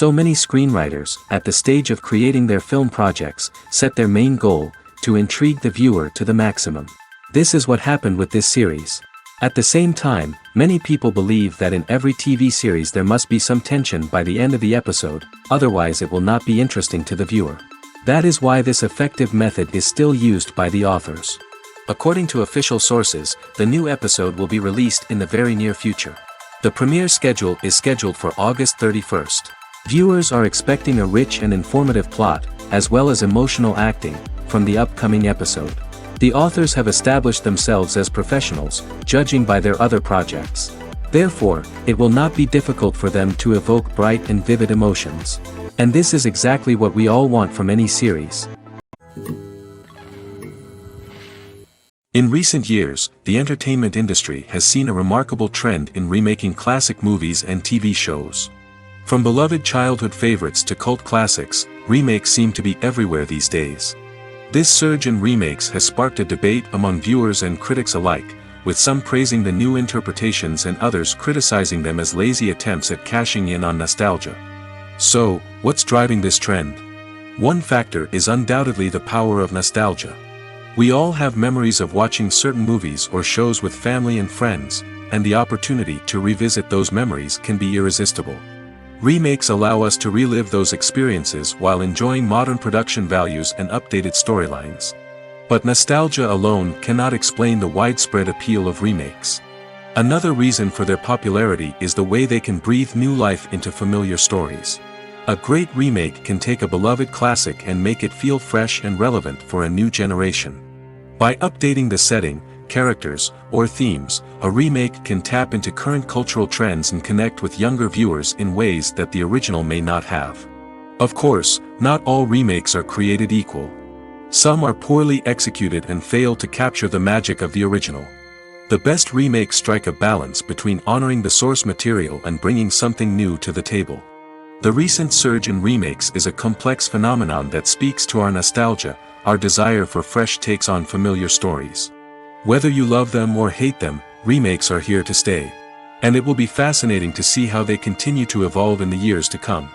So many screenwriters, at the stage of creating their film projects, set their main goal, to intrigue the viewer to the maximum. This is what happened with this series. At the same time, many people believe that in every TV series there must be some tension by the end of the episode, otherwise it will not be interesting to the viewer. That is why this effective method is still used by the authors. According to official sources, the new episode will be released in the very near future. The premiere schedule is scheduled for August 31st. Viewers are expecting a rich and informative plot, as well as emotional acting, from the upcoming episode. The authors have established themselves as professionals, judging by their other projects. Therefore, it will not be difficult for them to evoke bright and vivid emotions. And this is exactly what we all want from any series. In recent years, the entertainment industry has seen a remarkable trend in remaking classic movies and TV shows. From beloved childhood favorites to cult classics, remakes seem to be everywhere these days. This surge in remakes has sparked a debate among viewers and critics alike, with some praising the new interpretations and others criticizing them as lazy attempts at cashing in on nostalgia. So, what's driving this trend? One factor is undoubtedly the power of nostalgia. We all have memories of watching certain movies or shows with family and friends, and the opportunity to revisit those memories can be irresistible. Remakes allow us to relive those experiences while enjoying modern production values and updated storylines. But nostalgia alone cannot explain the widespread appeal of remakes. Another reason for their popularity is the way they can breathe new life into familiar stories. A great remake can take a beloved classic and make it feel fresh and relevant for a new generation. By updating the setting, characters, or themes, a remake can tap into current cultural trends and connect with younger viewers in ways that the original may not have. Of course, not all remakes are created equal. Some are poorly executed and fail to capture the magic of the original. The best remakes strike a balance between honoring the source material and bringing something new to the table. The recent surge in remakes is a complex phenomenon that speaks to our nostalgia, our desire for fresh takes on familiar stories. Whether you love them or hate them, remakes are here to stay. And it will be fascinating to see how they continue to evolve in the years to come.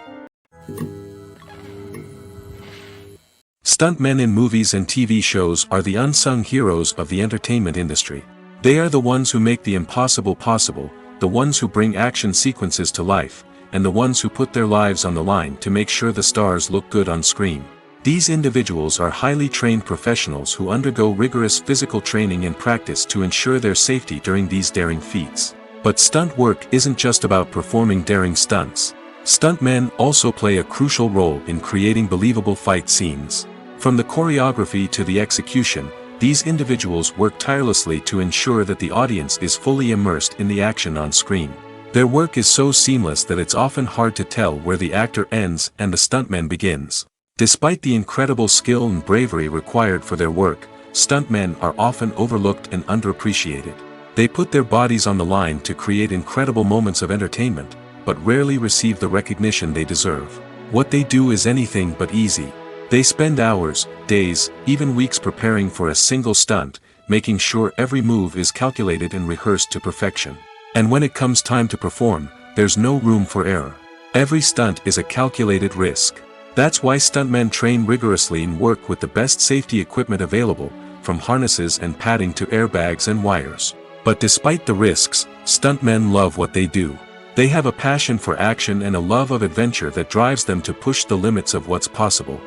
Stuntmen in movies and TV shows are the unsung heroes of the entertainment industry. They are the ones who make the impossible possible, the ones who bring action sequences to life, and the ones who put their lives on the line to make sure the stars look good on screen. These individuals are highly trained professionals who undergo rigorous physical training and practice to ensure their safety during these daring feats. But stunt work isn't just about performing daring stunts. Stuntmen also play a crucial role in creating believable fight scenes. From the choreography to the execution, these individuals work tirelessly to ensure that the audience is fully immersed in the action on screen. Their work is so seamless that it's often hard to tell where the actor ends and the stuntman begins. Despite the incredible skill and bravery required for their work, stuntmen are often overlooked and underappreciated. They put their bodies on the line to create incredible moments of entertainment, but rarely receive the recognition they deserve. What they do is anything but easy. They spend hours, days, even weeks preparing for a single stunt, making sure every move is calculated and rehearsed to perfection. And when it comes time to perform, there's no room for error. Every stunt is a calculated risk. That's why stuntmen train rigorously and work with the best safety equipment available, from harnesses and padding to airbags and wires. But despite the risks, stuntmen love what they do. They have a passion for action and a love of adventure that drives them to push the limits of what's possible.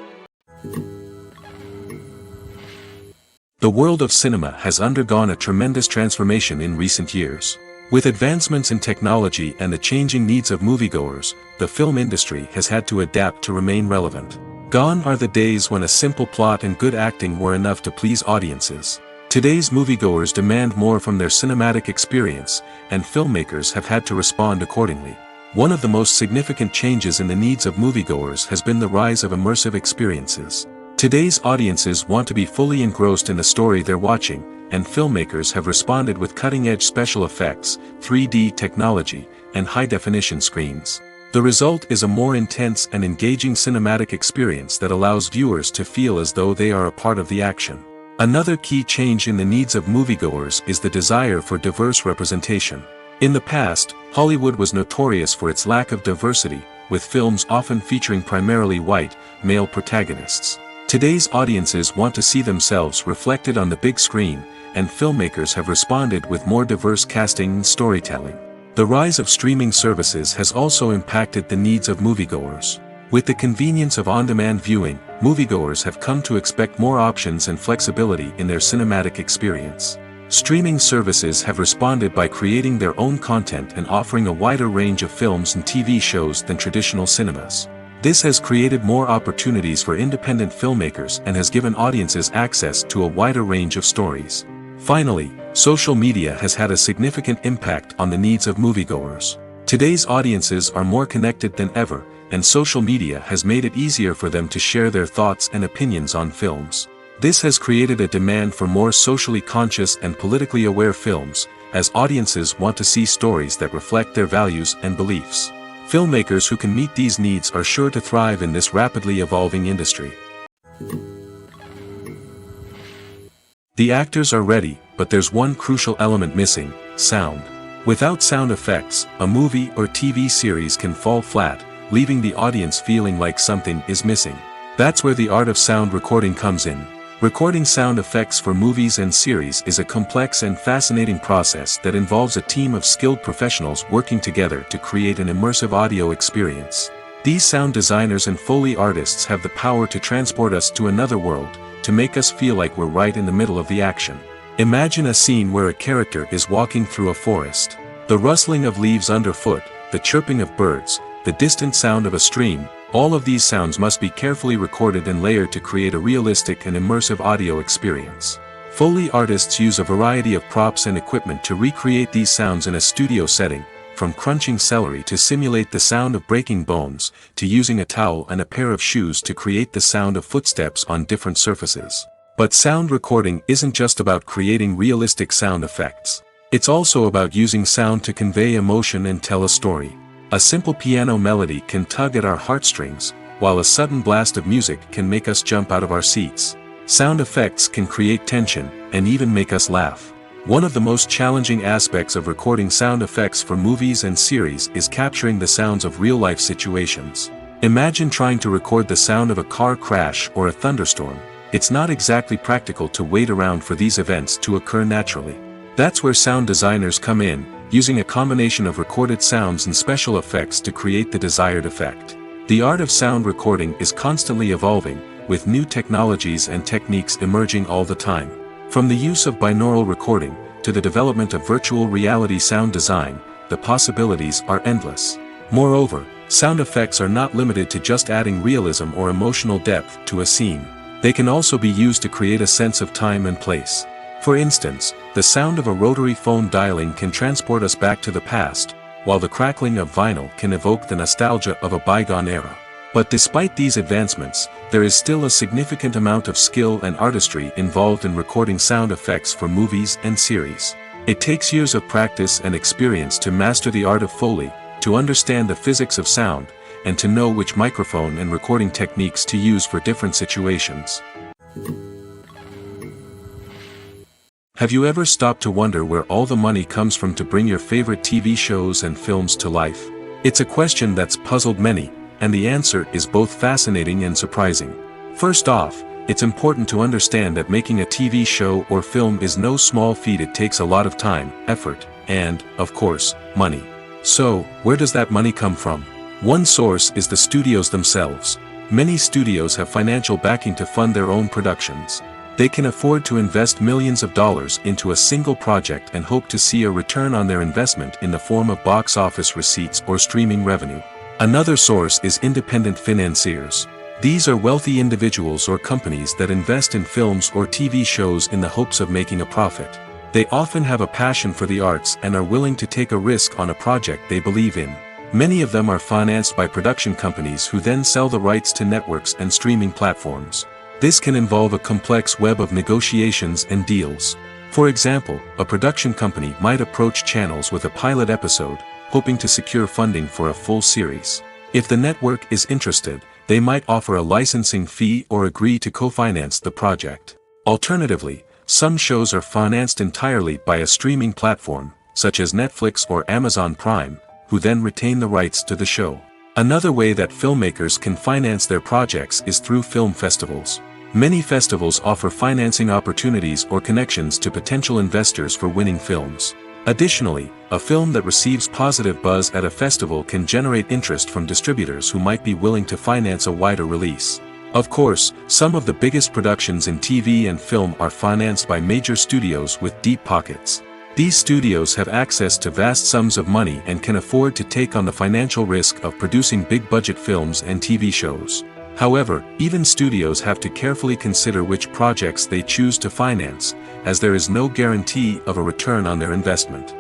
The world of cinema has undergone a tremendous transformation in recent years. With advancements in technology and the changing needs of moviegoers, the film industry has had to adapt to remain relevant. Gone are the days when a simple plot and good acting were enough to please audiences. Today's moviegoers demand more from their cinematic experience, and filmmakers have had to respond accordingly. One of the most significant changes in the needs of moviegoers has been the rise of immersive experiences. Today's audiences want to be fully engrossed in the story they're watching, and filmmakers have responded with cutting-edge special effects, 3D technology, and high-definition screens. The result is a more intense and engaging cinematic experience that allows viewers to feel as though they are a part of the action. Another key change in the needs of moviegoers is the desire for diverse representation. In the past, Hollywood was notorious for its lack of diversity, with films often featuring primarily white, male protagonists. Today's audiences want to see themselves reflected on the big screen, and filmmakers have responded with more diverse casting and storytelling. The rise of streaming services has also impacted the needs of moviegoers. With the convenience of on-demand viewing, moviegoers have come to expect more options and flexibility in their cinematic experience. Streaming services have responded by creating their own content and offering a wider range of films and TV shows than traditional cinemas. This has created more opportunities for independent filmmakers and has given audiences access to a wider range of stories. Finally, social media has had a significant impact on the needs of moviegoers. Today's audiences are more connected than ever, and social media has made it easier for them to share their thoughts and opinions on films. This has created a demand for more socially conscious and politically aware films, as audiences want to see stories that reflect their values and beliefs. Filmmakers who can meet these needs are sure to thrive in this rapidly evolving industry. The actors are ready, but there's one crucial element missing: sound. Without sound effects, a movie or TV series can fall flat, leaving the audience feeling like something is missing. That's where the art of sound recording comes in. Recording sound effects for movies and series is a complex and fascinating process that involves a team of skilled professionals working together to create an immersive audio experience. These sound designers and Foley artists have the power to transport us to another world, to make us feel like we're right in the middle of the action. Imagine a scene where a character is walking through a forest. The rustling of leaves underfoot, the chirping of birds, the distant sound of a stream, all of these sounds must be carefully recorded and layered to create a realistic and immersive audio experience. Foley artists use a variety of props and equipment to recreate these sounds in a studio setting, from crunching celery to simulate the sound of breaking bones, to using a towel and a pair of shoes to create the sound of footsteps on different surfaces. But sound recording isn't just about creating realistic sound effects. It's also about using sound to convey emotion and tell a story. A simple piano melody can tug at our heartstrings, while a sudden blast of music can make us jump out of our seats. Sound effects can create tension, and even make us laugh. One of the most challenging aspects of recording sound effects for movies and series is capturing the sounds of real-life situations. Imagine trying to record the sound of a car crash or a thunderstorm. It's not exactly practical to wait around for these events to occur naturally. That's where sound designers come in, using a combination of recorded sounds and special effects to create the desired effect. The art of sound recording is constantly evolving, with new technologies and techniques emerging all the time. From the use of binaural recording, to the development of virtual reality sound design, the possibilities are endless. Moreover, sound effects are not limited to just adding realism or emotional depth to a scene. They can also be used to create a sense of time and place. For instance, the sound of a rotary phone dialing can transport us back to the past, while the crackling of vinyl can evoke the nostalgia of a bygone era. But despite these advancements, there is still a significant amount of skill and artistry involved in recording sound effects for movies and series. It takes years of practice and experience to master the art of Foley, to understand the physics of sound, and to know which microphone and recording techniques to use for different situations. Have you ever stopped to wonder where all the money comes from to bring your favorite TV shows and films to life? It's a question that's puzzled many, and the answer is both fascinating and surprising. First off, it's important to understand that making a TV show or film is no small feat. It takes a lot of time, effort, and, of course, money. So, where does that money come from? One source is the studios themselves. Many studios have financial backing to fund their own productions. They can afford to invest millions of dollars into a single project and hope to see a return on their investment in the form of box office receipts or streaming revenue. Another source is independent financiers. These are wealthy individuals or companies that invest in films or TV shows in the hopes of making a profit. They often have a passion for the arts and are willing to take a risk on a project they believe in. Many of them are financed by production companies who then sell the rights to networks and streaming platforms. This can involve a complex web of negotiations and deals. For example, a production company might approach channels with a pilot episode, hoping to secure funding for a full series. If the network is interested, they might offer a licensing fee or agree to co-finance the project. Alternatively, some shows are financed entirely by a streaming platform, such as Netflix or Amazon Prime, who then retain the rights to the show. Another way that filmmakers can finance their projects is through film festivals. Many festivals offer financing opportunities or connections to potential investors for winning films. Additionally, a film that receives positive buzz at a festival can generate interest from distributors who might be willing to finance a wider release. Of course, some of the biggest productions in TV and film are financed by major studios with deep pockets. These studios have access to vast sums of money and can afford to take on the financial risk of producing big-budget films and TV shows. However, even studios have to carefully consider which projects they choose to finance, as there is no guarantee of a return on their investment.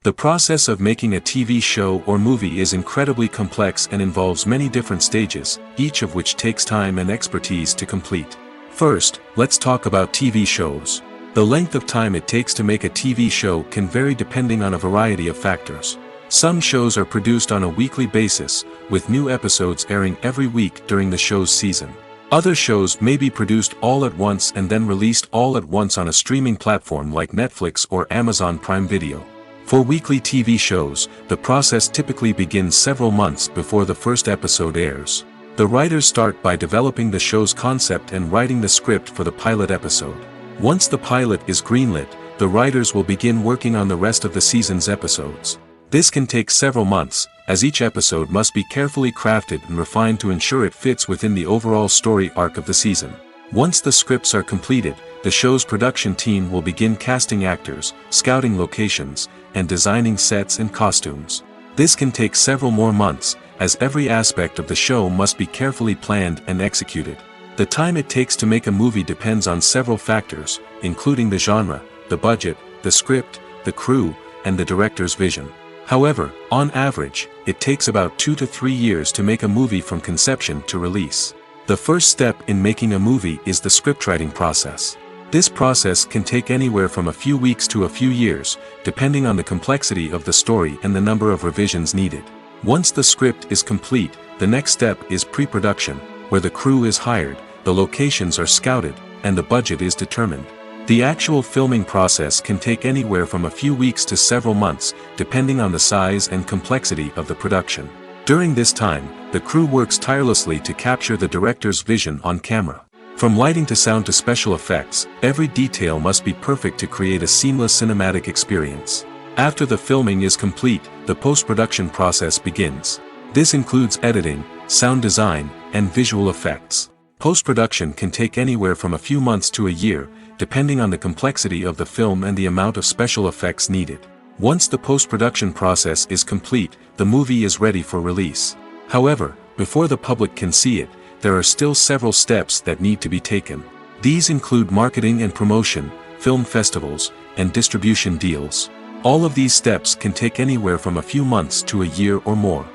The process of making a TV show or movie is incredibly complex and involves many different stages, each of which takes time and expertise to complete. First, let's talk about TV shows. The length of time it takes to make a TV show can vary depending on a variety of factors. Some shows are produced on a weekly basis, with new episodes airing every week during the show's season. Other shows may be produced all at once and then released all at once on a streaming platform like Netflix or Amazon Prime Video. For weekly TV shows, the process typically begins several months before the first episode airs. The writers start by developing the show's concept and writing the script for the pilot episode. Once the pilot is greenlit, the writers will begin working on the rest of the season's episodes. This can take several months, as each episode must be carefully crafted and refined to ensure it fits within the overall story arc of the season. Once the scripts are completed, the show's production team will begin casting actors, scouting locations, and designing sets and costumes. This can take several more months, as every aspect of the show must be carefully planned and executed. The time it takes to make a movie depends on several factors, including the genre, the budget, the script, the crew, and the director's vision. However, on average, it takes about 2 to 3 years to make a movie from conception to release. The first step in making a movie is the scriptwriting process. This process can take anywhere from a few weeks to a few years, depending on the complexity of the story and the number of revisions needed. Once the script is complete, the next step is pre-production, where the crew is hired, the locations are scouted, and the budget is determined. The actual filming process can take anywhere from a few weeks to several months, depending on the size and complexity of the production. During this time, the crew works tirelessly to capture the director's vision on camera. From lighting to sound to special effects, every detail must be perfect to create a seamless cinematic experience. After the filming is complete, the post-production process begins. This includes editing, sound design, and visual effects. Post-production can take anywhere from a few months to a year, depending on the complexity of the film and the amount of special effects needed. Once the post-production process is complete, the movie is ready for release. However, before the public can see it, there are still several steps that need to be taken. These include marketing and promotion, film festivals, and distribution deals. All of these steps can take anywhere from a few months to a year or more.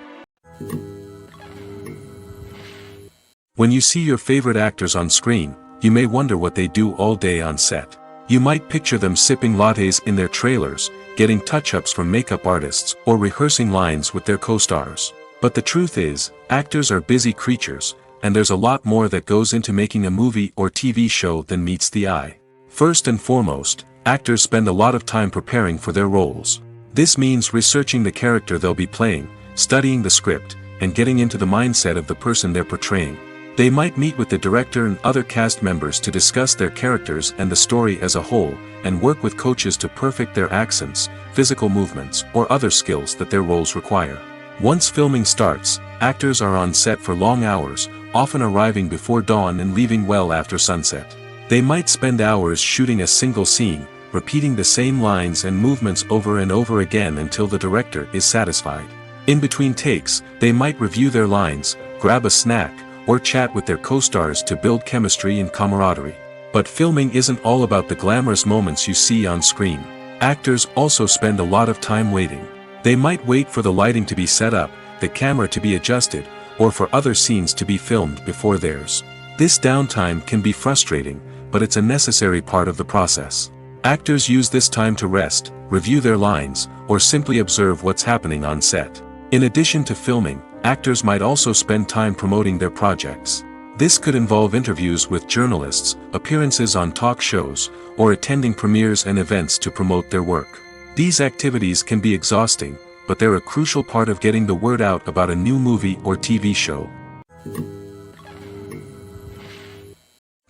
When you see your favorite actors on screen, you may wonder what they do all day on set. You might picture them sipping lattes in their trailers, getting touch-ups from makeup artists, or rehearsing lines with their co-stars. But the truth is, actors are busy creatures, and there's a lot more that goes into making a movie or TV show than meets the eye. First and foremost, actors spend a lot of time preparing for their roles. This means researching the character they'll be playing, studying the script, and getting into the mindset of the person they're portraying. They might meet with the director and other cast members to discuss their characters and the story as a whole, and work with coaches to perfect their accents, physical movements, or other skills that their roles require. Once filming starts, actors are on set for long hours, often arriving before dawn and leaving well after sunset. They might spend hours shooting a single scene, repeating the same lines and movements over and over again until the director is satisfied. In between takes, they might review their lines, grab a snack, or chat with their co-stars to build chemistry and camaraderie. But filming isn't all about the glamorous moments you see on screen. Actors also spend a lot of time waiting. They might wait for the lighting to be set up, the camera to be adjusted, or for other scenes to be filmed before theirs. This downtime can be frustrating, but it's a necessary part of the process. Actors use this time to rest, review their lines, or simply observe what's happening on set. In addition to filming, actors might also spend time promoting their projects. This could involve interviews with journalists, appearances on talk shows, or attending premieres and events to promote their work. These activities can be exhausting, but they're a crucial part of getting the word out about a new movie or TV show.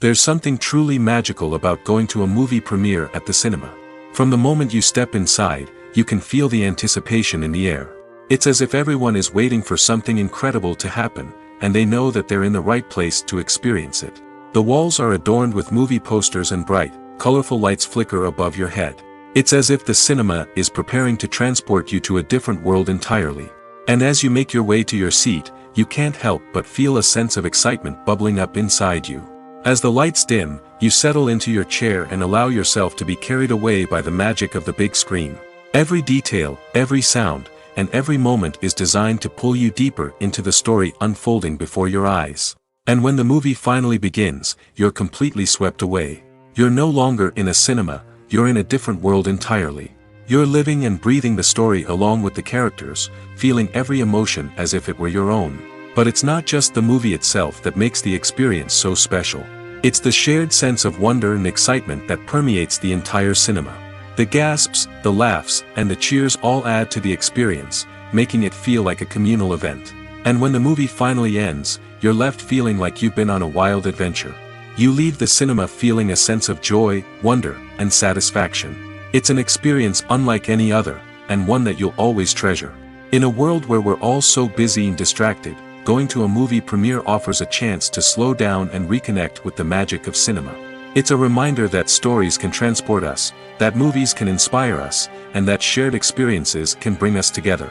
There's something truly magical about going to a movie premiere at the cinema. From the moment you step inside, you can feel the anticipation in the air. It's as if everyone is waiting for something incredible to happen, and they know that they're in the right place to experience it. The walls are adorned with movie posters and bright, colorful lights flicker above your head. It's as if the cinema is preparing to transport you to a different world entirely. And as you make your way to your seat, you can't help but feel a sense of excitement bubbling up inside you. As the lights dim, you settle into your chair and allow yourself to be carried away by the magic of the big screen. Every detail, every sound, and every moment is designed to pull you deeper into the story unfolding before your eyes. And when the movie finally begins, you're completely swept away. You're no longer in a cinema, you're in a different world entirely. You're living and breathing the story along with the characters, feeling every emotion as if it were your own. But it's not just the movie itself that makes the experience so special. It's the shared sense of wonder and excitement that permeates the entire cinema. The gasps, the laughs, and the cheers all add to the experience, making it feel like a communal event. And when the movie finally ends, you're left feeling like you've been on a wild adventure. You leave the cinema feeling a sense of joy, wonder, and satisfaction. It's an experience unlike any other, and one that you'll always treasure. In a world where we're all so busy and distracted, going to a movie premiere offers a chance to slow down and reconnect with the magic of cinema. It's a reminder that stories can transport us, that movies can inspire us, and that shared experiences can bring us together.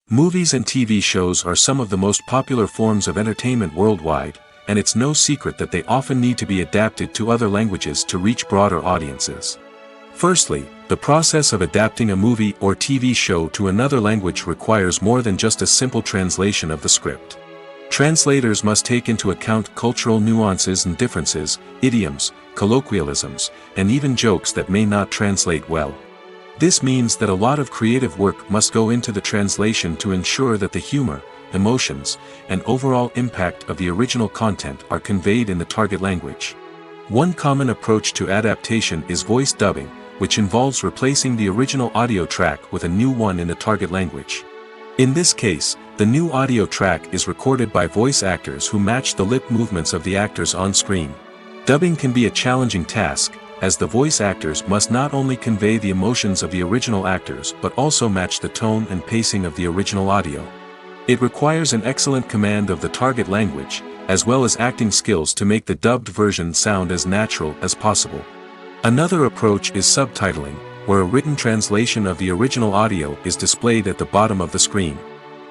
Movies and TV shows are some of the most popular forms of entertainment worldwide, and it's no secret that they often need to be adapted to other languages to reach broader audiences. Firstly, the process of adapting a movie or TV show to another language requires more than just a simple translation of the script. Translators must take into account cultural nuances and differences, idioms, colloquialisms, and even jokes that may not translate well. This means that a lot of creative work must go into the translation to ensure that the humor, emotions, and overall impact of the original content are conveyed in the target language. One common approach to adaptation is voice dubbing, which involves replacing the original audio track with a new one in the target language. In this case, the new audio track is recorded by voice actors who match the lip movements of the actors on screen. Dubbing can be a challenging task, as the voice actors must not only convey the emotions of the original actors but also match the tone and pacing of the original audio. It requires an excellent command of the target language, as well as acting skills to make the dubbed version sound as natural as possible. Another approach is subtitling, where a written translation of the original audio is displayed at the bottom of the screen.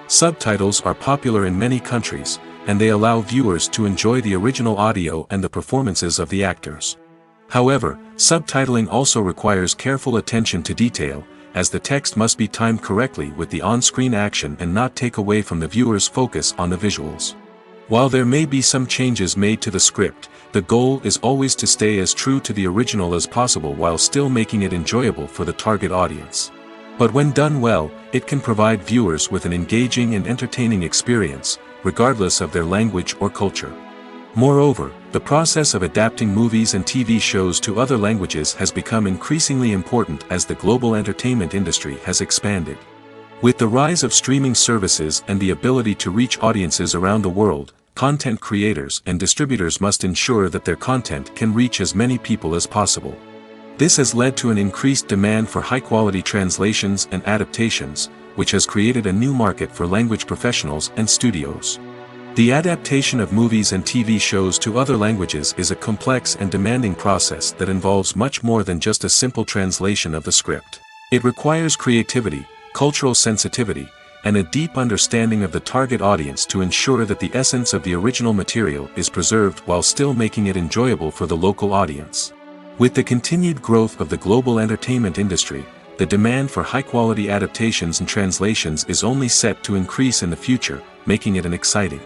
Subtitles are popular in many countries, and they allow viewers to enjoy the original audio and the performances of the actors. However, subtitling also requires careful attention to detail, as the text must be timed correctly with the on-screen action and not take away from the viewer's focus on the visuals. While there may be some changes made to the script, the goal is always to stay as true to the original as possible while still making it enjoyable for the target audience. But when done well, it can provide viewers with an engaging and entertaining experience, regardless of their language or culture. Moreover, the process of adapting movies and TV shows to other languages has become increasingly important as the global entertainment industry has expanded. With the rise of streaming services and the ability to reach audiences around the world, content creators and distributors must ensure that their content can reach as many people as possible. This has led to an increased demand for high-quality translations and adaptations, which has created a new market for language professionals and studios. The adaptation of movies and TV shows to other languages is a complex and demanding process that involves much more than just a simple translation of the script. It requires creativity, cultural sensitivity, and a deep understanding of the target audience to ensure that the essence of the original material is preserved while still making it enjoyable for the local audience. With the continued growth of the global entertainment industry, the demand for high-quality adaptations and translations is only set to increase in the future, making it an exciting.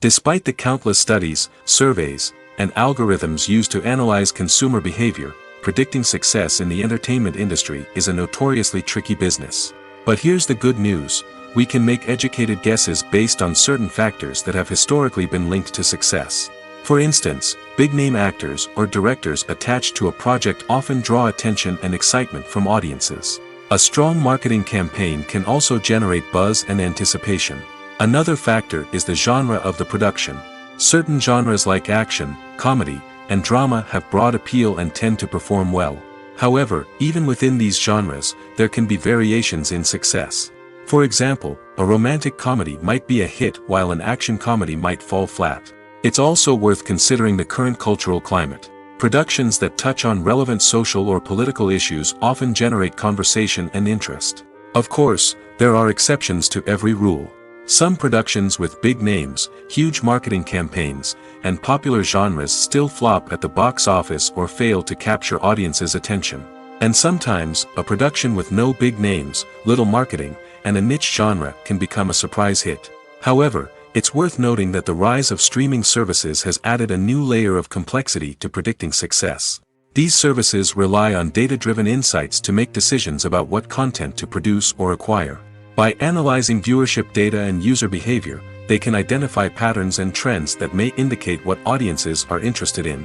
Despite the countless studies, surveys, and algorithms used to analyze consumer behavior, predicting success in the entertainment industry is a notoriously tricky business. But here's the good news: we can make educated guesses based on certain factors that have historically been linked to success. For instance, big-name actors or directors attached to a project often draw attention and excitement from audiences. A strong marketing campaign can also generate buzz and anticipation. Another factor is the genre of the production. Certain genres like action, comedy, and drama have broad appeal and tend to perform well. However, even within these genres, there can be variations in success. For example, a romantic comedy might be a hit while an action comedy might fall flat. It's also worth considering the current cultural climate. Productions that touch on relevant social or political issues often generate conversation and interest. Of course, there are exceptions to every rule. Some productions with big names, huge marketing campaigns, and popular genres still flop at the box office or fail to capture audiences' attention. And sometimes, a production with no big names, little marketing, and a niche genre can become a surprise hit. However, it's worth noting that the rise of streaming services has added a new layer of complexity to predicting success. These services rely on data-driven insights to make decisions about what content to produce or acquire. By analyzing viewership data and user behavior, they can identify patterns and trends that may indicate what audiences are interested in.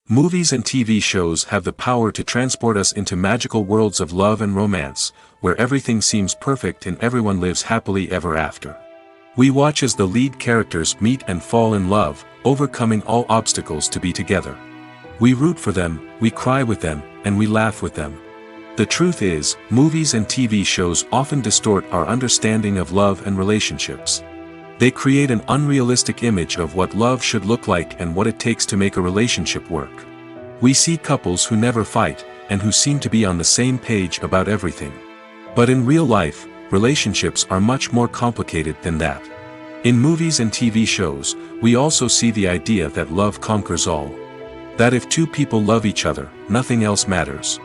Movies and TV shows have the power to transport us into magical worlds of love and romance, where everything seems perfect and everyone lives happily ever after. We watch as the lead characters meet and fall in love, overcoming all obstacles to be together. We root for them, we cry with them, and we laugh with them. The truth is, movies and TV shows often distort our understanding of love and relationships. They create an unrealistic image of what love should look like and what it takes to make a relationship work. We see couples who never fight, and who seem to be on the same page about everything. But in real life, relationships are much more complicated than that. In movies and TV shows, we also see the idea that love conquers all. That if two people love each other, nothing else matters.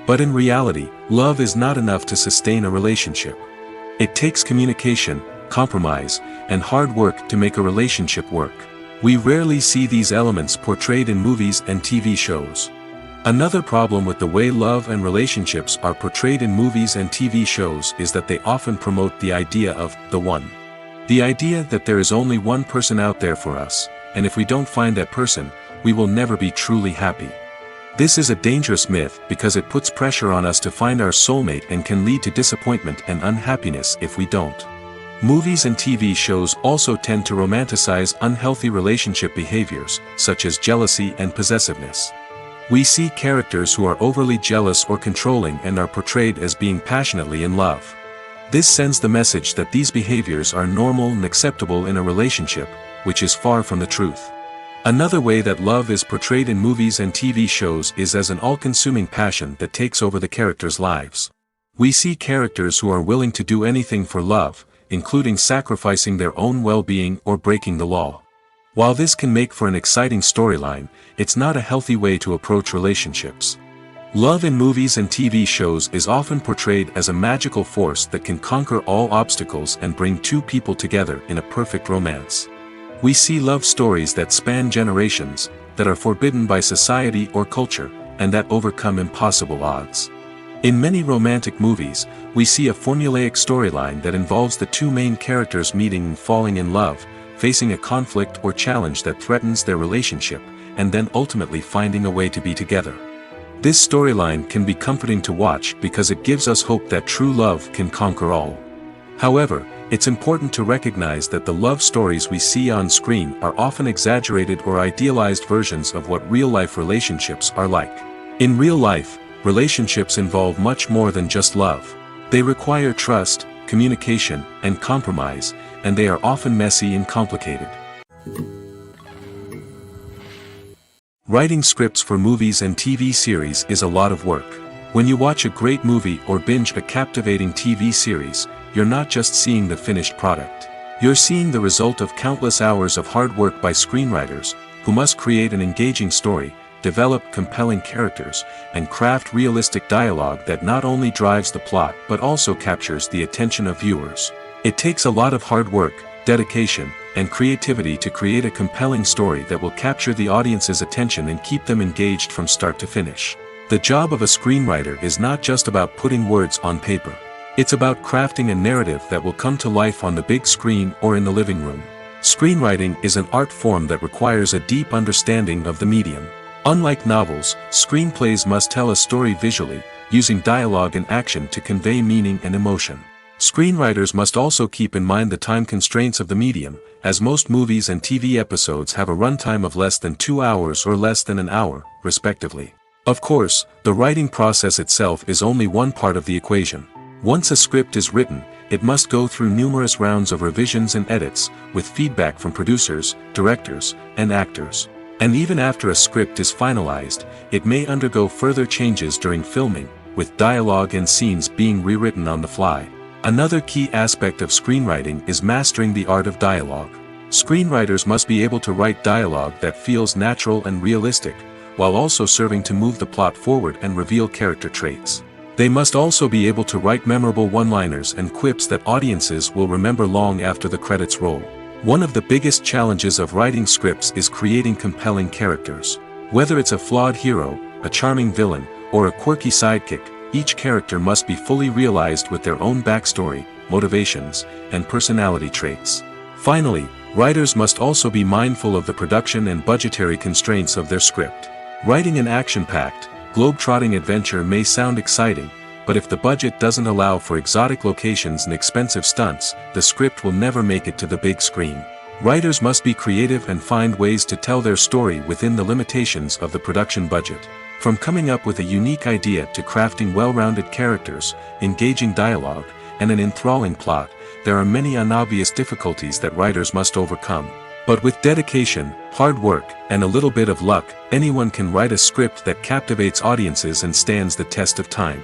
But in reality, love is not enough to sustain a relationship. It takes communication, compromise, and hard work to make a relationship work. We rarely see these elements portrayed in movies and TV shows. Another problem with the way love and relationships are portrayed in movies and TV shows is that they often promote the idea of the one. The idea that there is only one person out there for us, and if we don't find that person, we will never be truly happy. This is a dangerous myth because it puts pressure on us to find our soulmate and can lead to disappointment and unhappiness if we don't. Movies and TV shows also tend to romanticize unhealthy relationship behaviors, such as jealousy and possessiveness. We see characters who are overly jealous or controlling and are portrayed as being passionately in love. This sends the message that these behaviors are normal and acceptable in a relationship, which is far from the truth. Another way that love is portrayed in movies and TV shows is as an all-consuming passion that takes over the characters' lives. We see characters who are willing to do anything for love, including sacrificing their own well-being or breaking the law. While this can make for an exciting storyline, it's not a healthy way to approach relationships. Love in movies and TV shows is often portrayed as a magical force that can conquer all obstacles and bring two people together in a perfect romance. We see love stories that span generations, that are forbidden by society or culture, and that overcome impossible odds. In many romantic movies, we see a formulaic storyline that involves the two main characters meeting and falling in love, facing a conflict or challenge that threatens their relationship, and then ultimately finding a way to be together. This storyline can be comforting to watch because it gives us hope that true love can conquer all. However, it's important to recognize that the love stories we see on screen are often exaggerated or idealized versions of what real-life relationships are like. In real life, relationships involve much more than just love. They require trust, communication, and compromise, and they are often messy and complicated. Writing scripts for movies and TV series is a lot of work. When you watch a great movie or binge a captivating TV series, you're not just seeing the finished product. You're seeing the result of countless hours of hard work by screenwriters, who must create an engaging story, develop compelling characters, and craft realistic dialogue that not only drives the plot but also captures the attention of viewers. It takes a lot of hard work, dedication, and creativity to create a compelling story that will capture the audience's attention and keep them engaged from start to finish. The job of a screenwriter is not just about putting words on paper. It's about crafting a narrative that will come to life on the big screen or in the living room. Screenwriting is an art form that requires a deep understanding of the medium. Unlike novels, screenplays must tell a story visually, using dialogue and action to convey meaning and emotion. Screenwriters must also keep in mind the time constraints of the medium, as most movies and TV episodes have a runtime of less than 2 hours or less than an hour, respectively. Of course, the writing process itself is only one part of the equation. Once a script is written, it must go through numerous rounds of revisions and edits, with feedback from producers, directors, and actors. And even after a script is finalized, it may undergo further changes during filming, with dialogue and scenes being rewritten on the fly. Another key aspect of screenwriting is mastering the art of dialogue. Screenwriters must be able to write dialogue that feels natural and realistic, while also serving to move the plot forward and reveal character traits. They must also be able to write memorable one-liners and quips that audiences will remember long after the credits roll. One of the biggest challenges of writing scripts is creating compelling characters. Whether it's a flawed hero, a charming villain, or a quirky sidekick, each character must be fully realized with their own backstory, motivations, and personality traits. Finally, writers must also be mindful of the production and budgetary constraints of their script. Writing an action-packed, globe-trotting adventure may sound exciting, but if the budget doesn't allow for exotic locations and expensive stunts, the script will never make it to the big screen. Writers must be creative and find ways to tell their story within the limitations of the production budget. From coming up with a unique idea to crafting well-rounded characters, engaging dialogue, and an enthralling plot, there are many unobvious difficulties that writers must overcome. But with dedication, hard work, and a little bit of luck, anyone can write a script that captivates audiences and stands the test of time.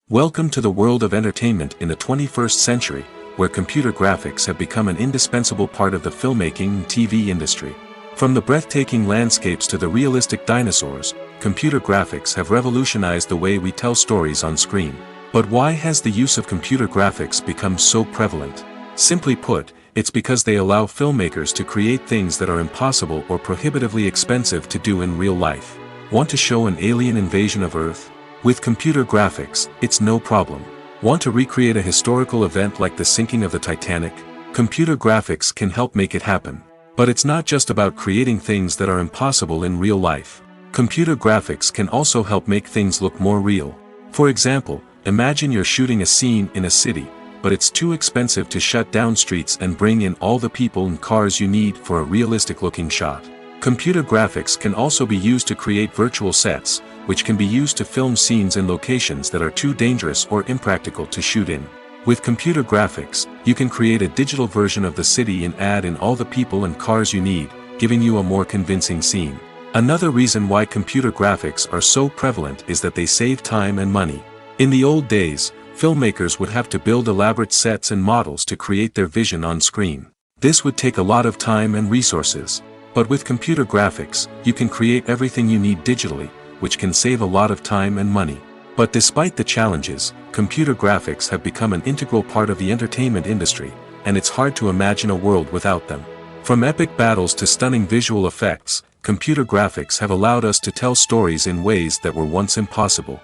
Welcome to the world of entertainment in the 21st century, where computer graphics have become an indispensable part of the filmmaking and TV industry. From the breathtaking landscapes to the realistic dinosaurs, computer graphics have revolutionized the way we tell stories on screen. But why has the use of computer graphics become so prevalent? Simply put, it's because they allow filmmakers to create things that are impossible or prohibitively expensive to do in real life. Want to show an alien invasion of Earth? With computer graphics, it's no problem. Want to recreate a historical event like the sinking of the Titanic? Computer graphics can help make it happen. But it's not just about creating things that are impossible in real life. Computer graphics can also help make things look more real. For example, imagine you're shooting a scene in a city, but it's too expensive to shut down streets and bring in all the people and cars you need for a realistic-looking shot. Computer graphics can also be used to create virtual sets, which can be used to film scenes in locations that are too dangerous or impractical to shoot in. With computer graphics, you can create a digital version of the city and add in all the people and cars you need, giving you a more convincing scene. Another reason why computer graphics are so prevalent is that they save time and money. In the old days, filmmakers would have to build elaborate sets and models to create their vision on screen. This would take a lot of time and resources. But with computer graphics, you can create everything you need digitally, which can save a lot of time and money. But despite the challenges, computer graphics have become an integral part of the entertainment industry, and it's hard to imagine a world without them. From epic battles to stunning visual effects, computer graphics have allowed us to tell stories in ways that were once impossible.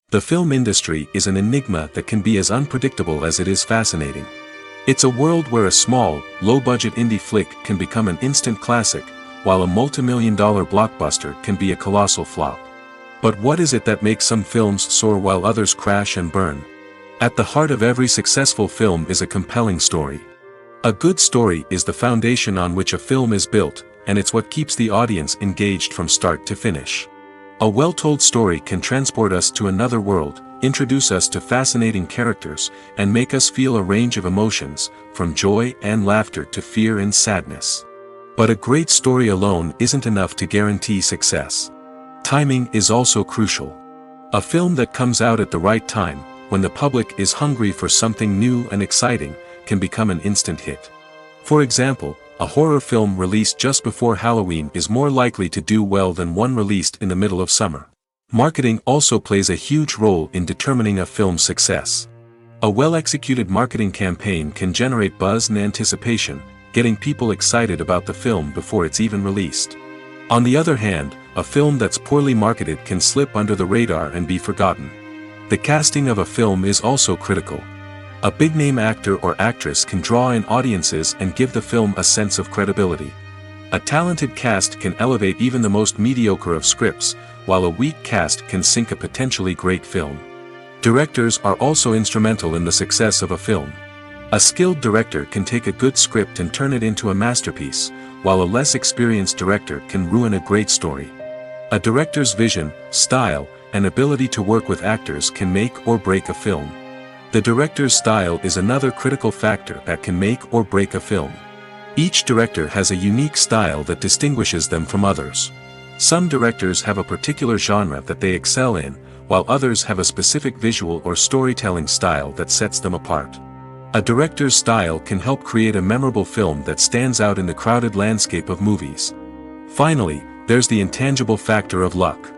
The film industry is an enigma that can be as unpredictable as it is fascinating. It's a world where a small, low-budget indie flick can become an instant classic, while a multi-million-dollar blockbuster can be a colossal flop. But what is it that makes some films soar while others crash and burn? At the heart of every successful film is a compelling story. A good story is the foundation on which a film is built, and it's what keeps the audience engaged from start to finish. A well-told story can transport us to another world, introduce us to fascinating characters, and make us feel a range of emotions, from joy and laughter to fear and sadness. But a great story alone isn't enough to guarantee success. Timing is also crucial. A film that comes out at the right time, when the public is hungry for something new and exciting, can become an instant hit. For example, a horror film released just before Halloween is more likely to do well than one released in the middle of summer. Marketing also plays a huge role in determining a film's success. A well-executed marketing campaign can generate buzz and anticipation, getting people excited about the film before it's even released. On the other hand, a film that's poorly marketed can slip under the radar and be forgotten. The casting of a film is also critical. A big-name actor or actress can draw in audiences and give the film a sense of credibility. A talented cast can elevate even the most mediocre of scripts, while a weak cast can sink a potentially great film. Directors are also instrumental in the success of a film. A skilled director can take a good script and turn it into a masterpiece, while a less experienced director can ruin a great story. A director's vision, style, and ability to work with actors can make or break a film. The director's style is another critical factor that can make or break a film. Each director has a unique style that distinguishes them from others. Some directors have a particular genre that they excel in, while others have a specific visual or storytelling style that sets them apart. A director's style can help create a memorable film that stands out in the crowded landscape of movies. Finally, there's the intangible factor of luck.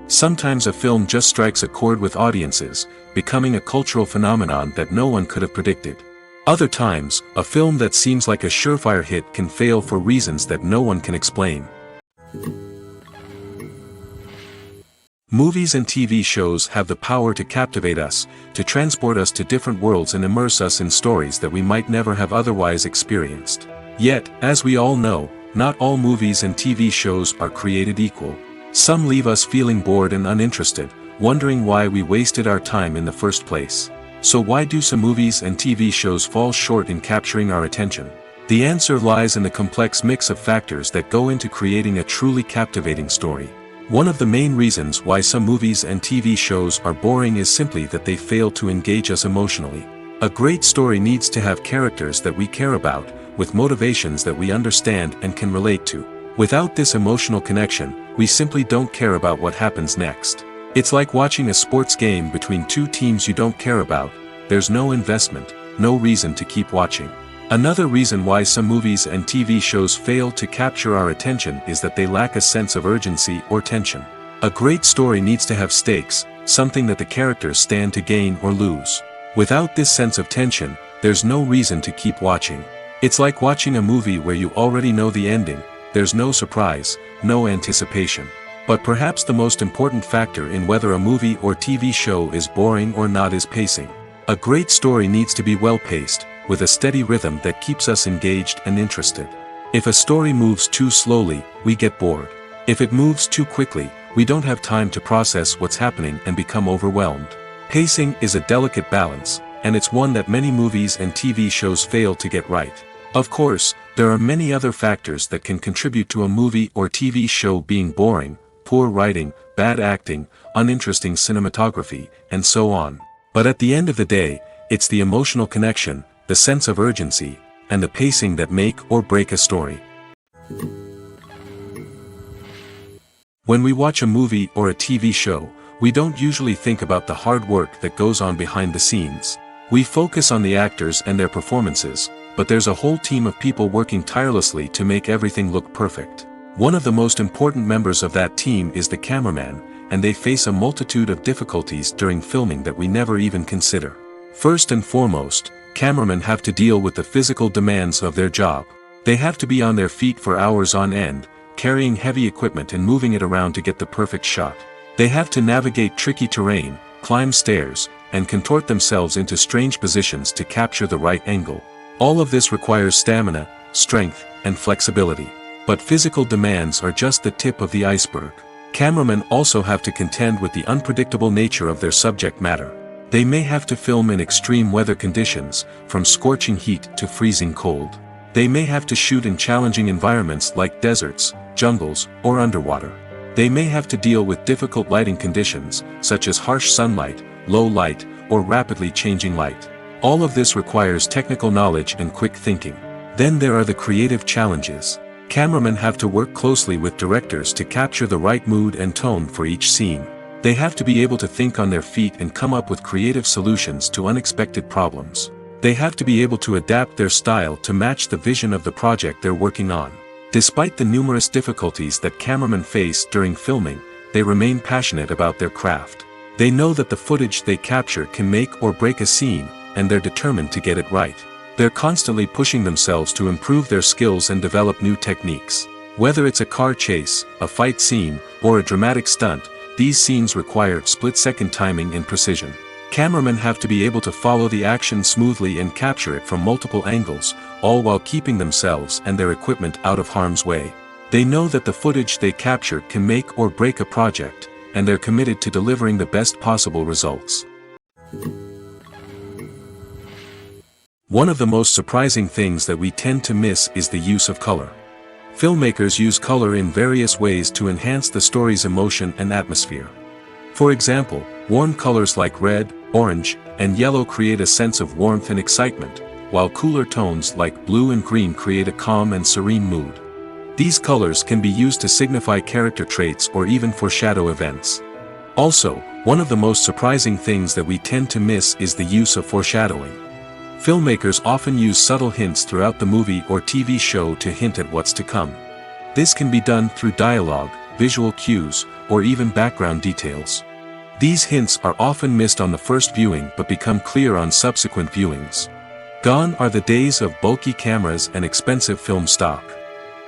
Sometimes a film just strikes a chord with audiences, becoming a cultural phenomenon that no one could have predicted. Other times, a film that seems like a surefire hit can fail for reasons that no one can explain. Movies and TV shows have the power to captivate us, to transport us to different worlds and immerse us in stories that we might never have otherwise experienced. Yet, as we all know, not all movies and TV shows are created equal. Some leave us feeling bored and uninterested, wondering why we wasted our time in the first place. So why do some movies and TV shows fall short in capturing our attention? The answer lies in the complex mix of factors that go into creating a truly captivating story. One of the main reasons why some movies and TV shows are boring is simply that they fail to engage us emotionally. A great story needs to have characters that we care about, with motivations that we understand and can relate to. Without this emotional connection, we simply don't care about what happens next. It's like watching a sports game between two teams you don't care about. There's no investment, no reason to keep watching. Another reason why some movies and TV shows fail to capture our attention is that they lack a sense of urgency or tension. A great story needs to have stakes, something that the characters stand to gain or lose. Without this sense of tension, there's no reason to keep watching. It's like watching a movie where you already know the ending. There's no surprise, no anticipation. But perhaps the most important factor in whether a movie or TV show is boring or not is pacing. A great story needs to be well-paced, with a steady rhythm that keeps us engaged and interested. If a story moves too slowly, we get bored. If it moves too quickly, we don't have time to process what's happening and become overwhelmed. Pacing is a delicate balance, and it's one that many movies and TV shows fail to get right. Of course, there are many other factors that can contribute to a movie or TV show being boring: poor writing, bad acting, uninteresting cinematography, and so on. But at the end of the day, it's the emotional connection, the sense of urgency, and the pacing that make or break a story. When we watch a movie or a TV show, we don't usually think about the hard work that goes on behind the scenes. We focus on the actors and their performances, but there's a whole team of people working tirelessly to make everything look perfect. One of the most important members of that team is the cameraman, and they face a multitude of difficulties during filming that we never even consider. First and foremost, cameramen have to deal with the physical demands of their job. They have to be on their feet for hours on end, carrying heavy equipment and moving it around to get the perfect shot. They have to navigate tricky terrain, climb stairs, and contort themselves into strange positions to capture the right angle. All of this requires stamina, strength, and flexibility. But physical demands are just the tip of the iceberg. Cameramen also have to contend with the unpredictable nature of their subject matter. They may have to film in extreme weather conditions, from scorching heat to freezing cold. They may have to shoot in challenging environments like deserts, jungles, or underwater. They may have to deal with difficult lighting conditions, such as harsh sunlight, low light, or rapidly changing light. All of this requires technical knowledge and quick thinking. Then there are the creative challenges. Cameramen have to work closely with directors to capture the right mood and tone for each scene. They have to be able to think on their feet and come up with creative solutions to unexpected problems. They have to be able to adapt their style to match the vision of the project they're working on. Despite the numerous difficulties that cameramen face during filming, they remain passionate about their craft. They know that the footage they capture can make or break a scene, and they're determined to get it right. They're constantly pushing themselves to improve their skills and develop new techniques. Whether it's a car chase, a fight scene, or a dramatic stunt, these scenes require split-second timing and precision. Cameramen have to be able to follow the action smoothly and capture it from multiple angles, all while keeping themselves and their equipment out of harm's way. They know that the footage they capture can make or break a project, and they're committed to delivering the best possible results. One of the most surprising things that we tend to miss is the use of color. Filmmakers use color in various ways to enhance the story's emotion and atmosphere. For example, warm colors like red, orange, and yellow create a sense of warmth and excitement, while cooler tones like blue and green create a calm and serene mood. These colors can be used to signify character traits or even foreshadow events. Also, one of the most surprising things that we tend to miss is the use of foreshadowing. Filmmakers often use subtle hints throughout the movie or TV show to hint at what's to come. This can be done through dialogue, visual cues, or even background details. These hints are often missed on the first viewing but become clear on subsequent viewings. Gone are the days of bulky cameras and expensive film stock.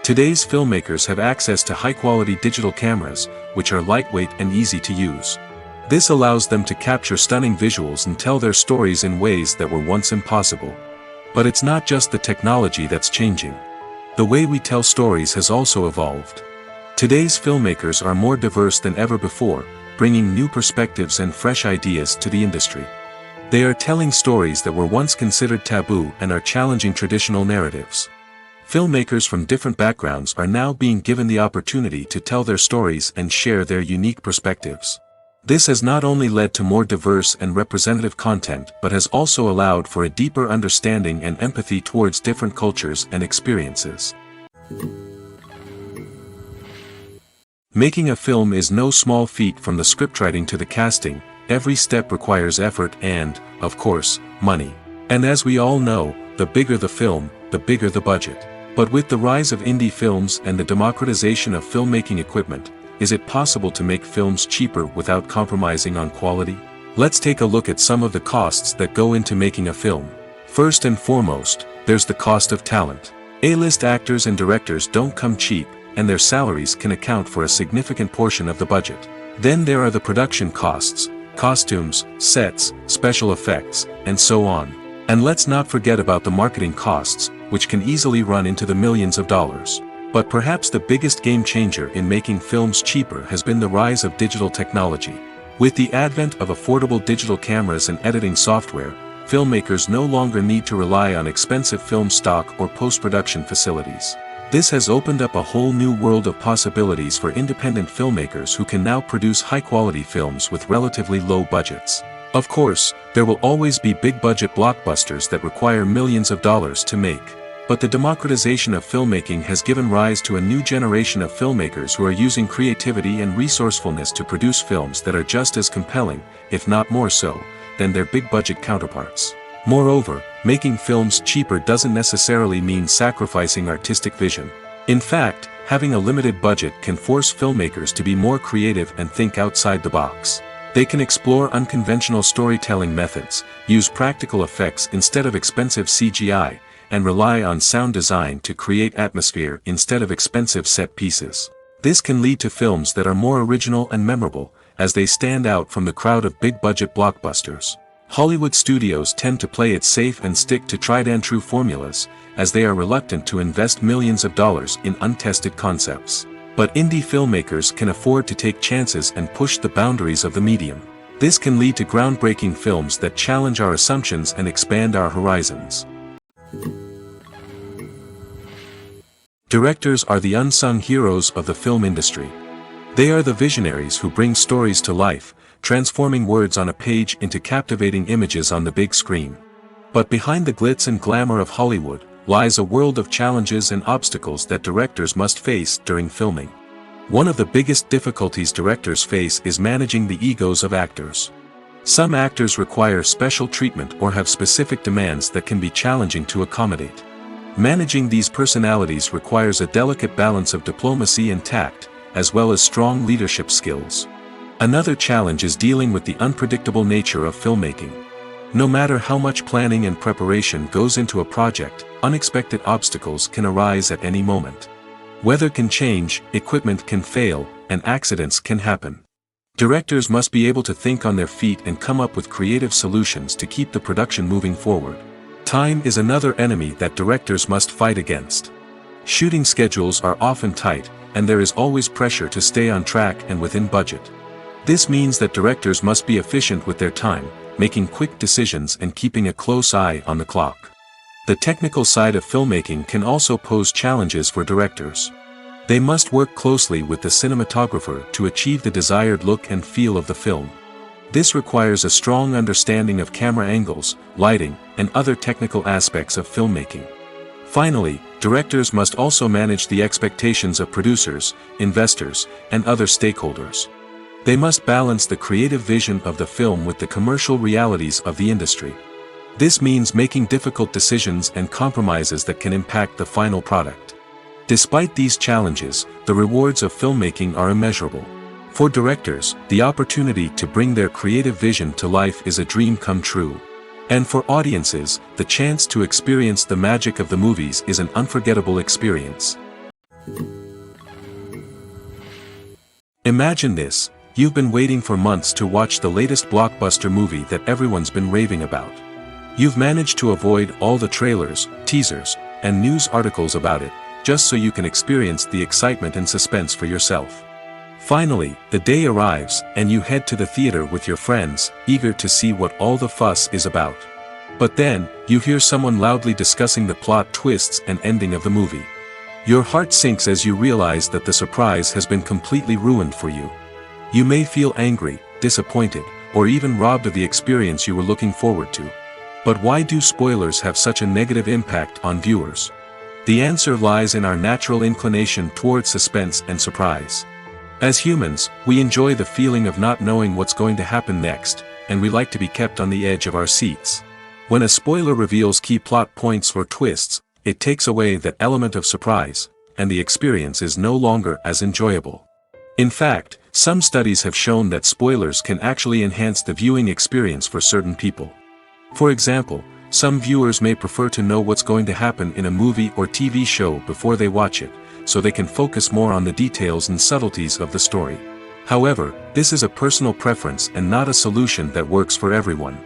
Today's filmmakers have access to high-quality digital cameras, which are lightweight and easy to use. This allows them to capture stunning visuals and tell their stories in ways that were once impossible. But it's not just the technology that's changing. The way we tell stories has also evolved. Today's filmmakers are more diverse than ever before, bringing new perspectives and fresh ideas to the industry. They are telling stories that were once considered taboo and are challenging traditional narratives. Filmmakers from different backgrounds are now being given the opportunity to tell their stories and share their unique perspectives. This has not only led to more diverse and representative content but has also allowed for a deeper understanding and empathy towards different cultures and experiences. Making a film is no small feat. From the scriptwriting to the casting, every step requires effort and, of course, money. And as we all know, the bigger the film, the bigger the budget. But with the rise of indie films and the democratization of filmmaking equipment, is it possible to make films cheaper without compromising on quality? Let's take a look at some of the costs that go into making a film. First and foremost, there's the cost of talent. A-list actors and directors don't come cheap, and their salaries can account for a significant portion of the budget. Then there are the production costs, costumes, sets, special effects, and so on. And let's not forget about the marketing costs, which can easily run into the millions of dollars. But perhaps the biggest game changer in making films cheaper has been the rise of digital technology. With the advent of affordable digital cameras and editing software, filmmakers no longer need to rely on expensive film stock or post-production facilities. This has opened up a whole new world of possibilities for independent filmmakers who can now produce high-quality films with relatively low budgets. Of course, there will always be big-budget blockbusters that require millions of dollars to make. But the democratization of filmmaking has given rise to a new generation of filmmakers who are using creativity and resourcefulness to produce films that are just as compelling, if not more so, than their big-budget counterparts. Moreover, making films cheaper doesn't necessarily mean sacrificing artistic vision. In fact, having a limited budget can force filmmakers to be more creative and think outside the box. They can explore unconventional storytelling methods, use practical effects instead of expensive CGI, and rely on sound design to create atmosphere instead of expensive set pieces. This can lead to films that are more original and memorable, as they stand out from the crowd of big-budget blockbusters. Hollywood studios tend to play it safe and stick to tried-and-true formulas, as they are reluctant to invest millions of dollars in untested concepts. But indie filmmakers can afford to take chances and push the boundaries of the medium. This can lead to groundbreaking films that challenge our assumptions and expand our horizons. Directors are the unsung heroes of the film industry. They are the visionaries who bring stories to life, transforming words on a page into captivating images on the big screen. But behind the glitz and glamour of Hollywood lies a world of challenges and obstacles that directors must face during filming. One of the biggest difficulties directors face is managing the egos of actors. Some actors require special treatment or have specific demands that can be challenging to accommodate. Managing these personalities requires a delicate balance of diplomacy and tact, as well as strong leadership skills. Another challenge is dealing with the unpredictable nature of filmmaking. No matter how much planning and preparation goes into a project, unexpected obstacles can arise at any moment. Weather can change, equipment can fail, and accidents can happen. Directors must be able to think on their feet and come up with creative solutions to keep the production moving forward. Time is another enemy that directors must fight against. Shooting schedules are often tight, and there is always pressure to stay on track and within budget. This means that directors must be efficient with their time, making quick decisions and keeping a close eye on the clock. The technical side of filmmaking can also pose challenges for directors. They must work closely with the cinematographer to achieve the desired look and feel of the film. This requires a strong understanding of camera angles, lighting, and other technical aspects of filmmaking. Finally, directors must also manage the expectations of producers, investors, and other stakeholders. They must balance the creative vision of the film with the commercial realities of the industry. This means making difficult decisions and compromises that can impact the final product. Despite these challenges, the rewards of filmmaking are immeasurable. For directors, the opportunity to bring their creative vision to life is a dream come true. And for audiences, the chance to experience the magic of the movies is an unforgettable experience. Imagine this: you've been waiting for months to watch the latest blockbuster movie that everyone's been raving about. You've managed to avoid all the trailers, teasers, and news articles about it, just so you can experience the excitement and suspense for yourself. Finally, the day arrives, and you head to the theater with your friends, eager to see what all the fuss is about. But then, you hear someone loudly discussing the plot twists and ending of the movie. Your heart sinks as you realize that the surprise has been completely ruined for you. You may feel angry, disappointed, or even robbed of the experience you were looking forward to. But why do spoilers have such a negative impact on viewers? The answer lies in our natural inclination toward suspense and surprise. As humans, we enjoy the feeling of not knowing what's going to happen next, and we like to be kept on the edge of our seats. When a spoiler reveals key plot points or twists, it takes away that element of surprise, and the experience is no longer as enjoyable. In fact, some studies have shown that spoilers can actually enhance the viewing experience for certain people. For example, some viewers may prefer to know what's going to happen in a movie or TV show before they watch it, so they can focus more on the details and subtleties of the story. However, this is a personal preference and not a solution that works for everyone.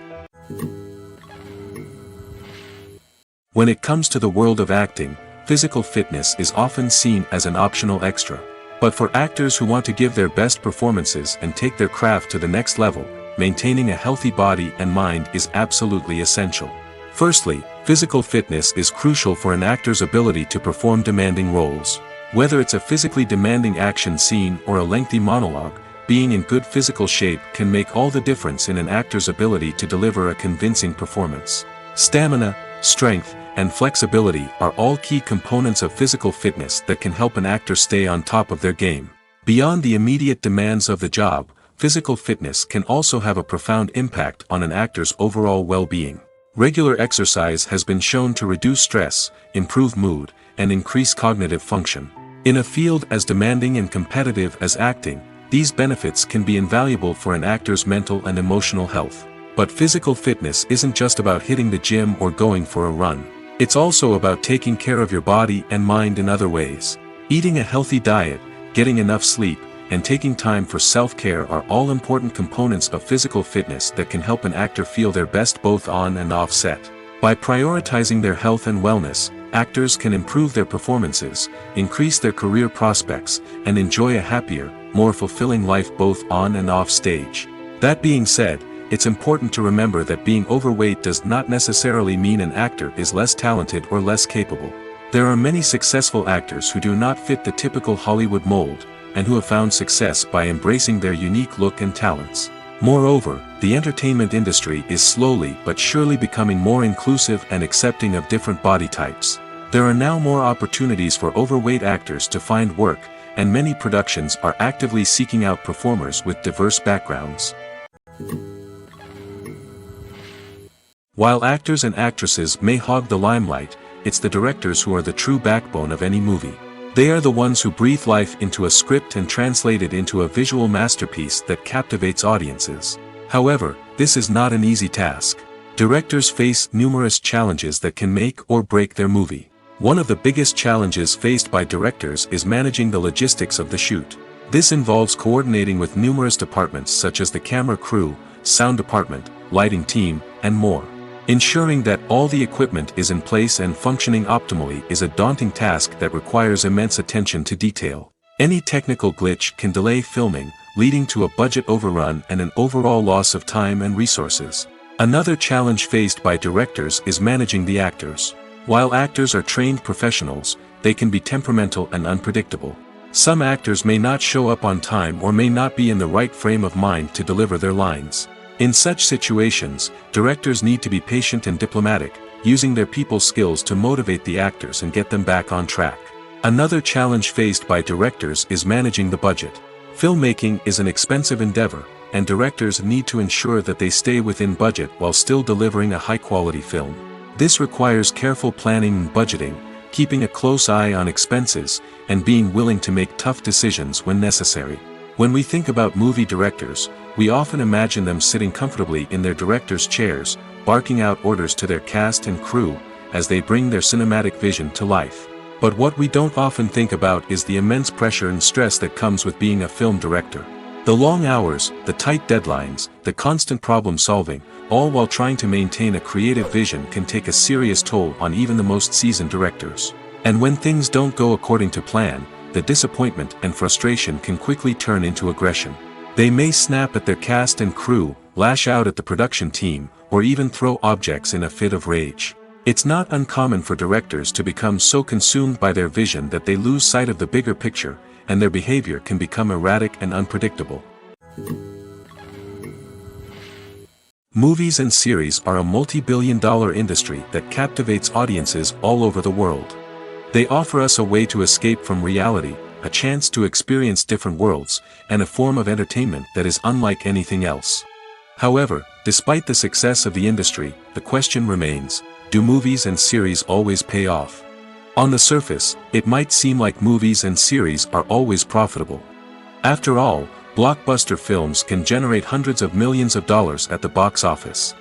When it comes to the world of acting, physical fitness is often seen as an optional extra. But for actors who want to give their best performances and take their craft to the next level, maintaining a healthy body and mind is absolutely essential. Firstly, physical fitness is crucial for an actor's ability to perform demanding roles. Whether it's a physically demanding action scene or a lengthy monologue, being in good physical shape can make all the difference in an actor's ability to deliver a convincing performance. Stamina, strength, and flexibility are all key components of physical fitness that can help an actor stay on top of their game. Beyond the immediate demands of the job, physical fitness can also have a profound impact on an actor's overall well-being. Regular exercise has been shown to reduce stress, improve mood, and increase cognitive function. In a field as demanding and competitive as acting, these benefits can be invaluable for an actor's mental and emotional health. But physical fitness isn't just about hitting the gym or going for a run. It's also about taking care of your body and mind in other ways. Eating a healthy diet, getting enough sleep, and taking time for self-care are all important components of physical fitness that can help an actor feel their best both on and off set. By prioritizing their health and wellness, actors can improve their performances, increase their career prospects, and enjoy a happier, more fulfilling life both on and off stage. That being said, it's important to remember that being overweight does not necessarily mean an actor is less talented or less capable. There are many successful actors who do not fit the typical Hollywood mold, and who have found success by embracing their unique look and talents. Moreover, the entertainment industry is slowly but surely becoming more inclusive and accepting of different body types. There are now more opportunities for overweight actors to find work, and many productions are actively seeking out performers with diverse backgrounds. While actors and actresses may hog the limelight, it's the directors who are the true backbone of any movie. They are the ones who breathe life into a script and translate it into a visual masterpiece that captivates audiences. However, this is not an easy task. Directors face numerous challenges that can make or break their movie. One of the biggest challenges faced by directors is managing the logistics of the shoot. This involves coordinating with numerous departments such as the camera crew, sound department, lighting team, and more. Ensuring that all the equipment is in place and functioning optimally is a daunting task that requires immense attention to detail. Any technical glitch can delay filming, leading to a budget overrun and an overall loss of time and resources. Another challenge faced by directors is managing the actors. While actors are trained professionals, they can be temperamental and unpredictable. Some actors may not show up on time or may not be in the right frame of mind to deliver their lines. In such situations, directors need to be patient and diplomatic, using their people skills to motivate the actors and get them back on track. Another challenge faced by directors is managing the budget. Filmmaking is an expensive endeavor, and directors need to ensure that they stay within budget while still delivering a high-quality film. This requires careful planning and budgeting, keeping a close eye on expenses, and being willing to make tough decisions when necessary. When we think about movie directors, we often imagine them sitting comfortably in their director's chairs, barking out orders to their cast and crew, as they bring their cinematic vision to life. But what we don't often think about is the immense pressure and stress that comes with being a film director. The long hours, the tight deadlines, the constant problem solving, all while trying to maintain a creative vision can take a serious toll on even the most seasoned directors. And when things don't go according to plan, the disappointment and frustration can quickly turn into aggression. They may snap at their cast and crew, lash out at the production team, or even throw objects in a fit of rage. It's not uncommon for directors to become so consumed by their vision that they lose sight of the bigger picture, and their behavior can become erratic and unpredictable. Movies and series are a multi-billion-dollar industry that captivates audiences all over the world. They offer us a way to escape from reality, a chance to experience different worlds, and a form of entertainment that is unlike anything else. However, despite the success of the industry, the question remains, do movies and series always pay off? On the surface, it might seem like movies and series are always profitable. After all, blockbuster films can generate hundreds of millions of dollars at the box office.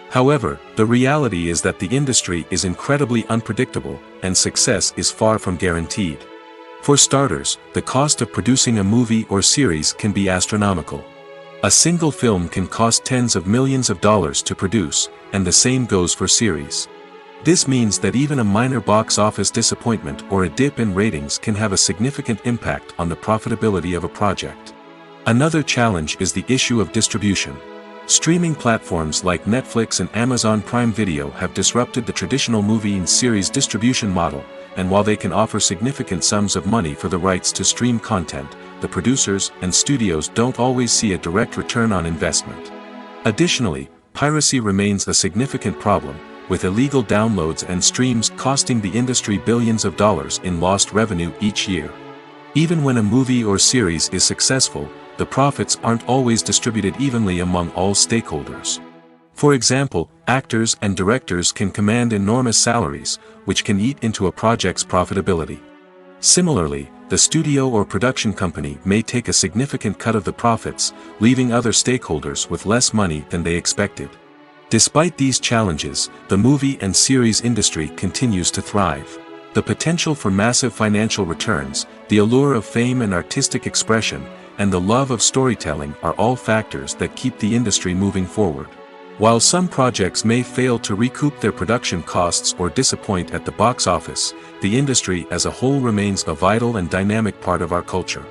However, the reality is that the industry is incredibly unpredictable, and success is far from guaranteed. For starters, the cost of producing a movie or series can be astronomical. A single film can cost tens of millions of dollars to produce, and the same goes for series. This means that even a minor box office disappointment or a dip in ratings can have a significant impact on the profitability of a project. Another challenge is the issue of distribution. Streaming platforms like Netflix and Amazon Prime Video have disrupted the traditional movie and series distribution model, and while they can offer significant sums of money for the rights to stream content, the producers and studios don't always see a direct return on investment. Additionally, piracy remains a significant problem, with illegal downloads and streams costing the industry billions of dollars in lost revenue each year. Even when a movie or series is successful, the profits aren't always distributed evenly among all stakeholders. For example, actors and directors can command enormous salaries, which can eat into a project's profitability. Similarly, the studio or production company may take a significant cut of the profits, leaving other stakeholders with less money than they expected. Despite these challenges, the movie and series industry continues to thrive. The potential for massive financial returns, the allure of fame and artistic expression, and the love of storytelling are all factors that keep the industry moving forward. While some projects may fail to recoup their production costs or disappoint at the box office, the industry as a whole remains a vital and dynamic part of our culture.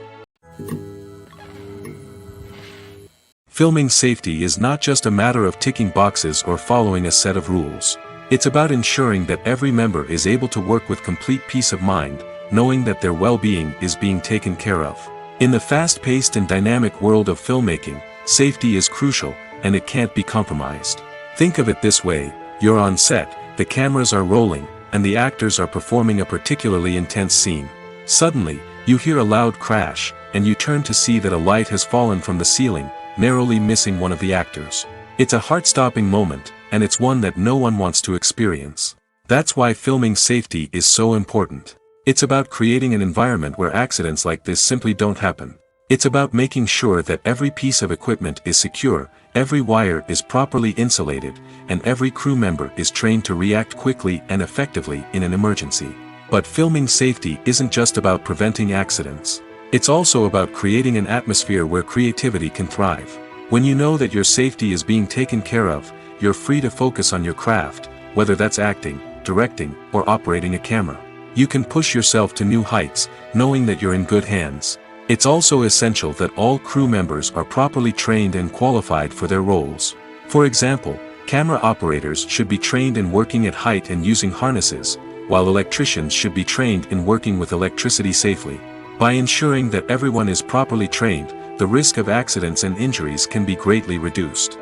Filming safety is not just a matter of ticking boxes or following a set of rules. It's about ensuring that every member is able to work with complete peace of mind, knowing that their well-being is being taken care of. In the fast-paced and dynamic world of filmmaking, safety is crucial, and it can't be compromised. Think of it this way: you're on set, the cameras are rolling, and the actors are performing a particularly intense scene. Suddenly, you hear a loud crash, and you turn to see that a light has fallen from the ceiling, narrowly missing one of the actors. It's a heart-stopping moment, and it's one that no one wants to experience. That's why filming safety is so important. It's about creating an environment where accidents like this simply don't happen. It's about making sure that every piece of equipment is secure, every wire is properly insulated, and every crew member is trained to react quickly and effectively in an emergency. But filming safety isn't just about preventing accidents. It's also about creating an atmosphere where creativity can thrive. When you know that your safety is being taken care of, you're free to focus on your craft, whether that's acting, directing, or operating a camera. You can push yourself to new heights, knowing that you're in good hands. It's also essential that all crew members are properly trained and qualified for their roles. For example, camera operators should be trained in working at height and using harnesses, while electricians should be trained in working with electricity safely. By ensuring that everyone is properly trained, the risk of accidents and injuries can be greatly reduced.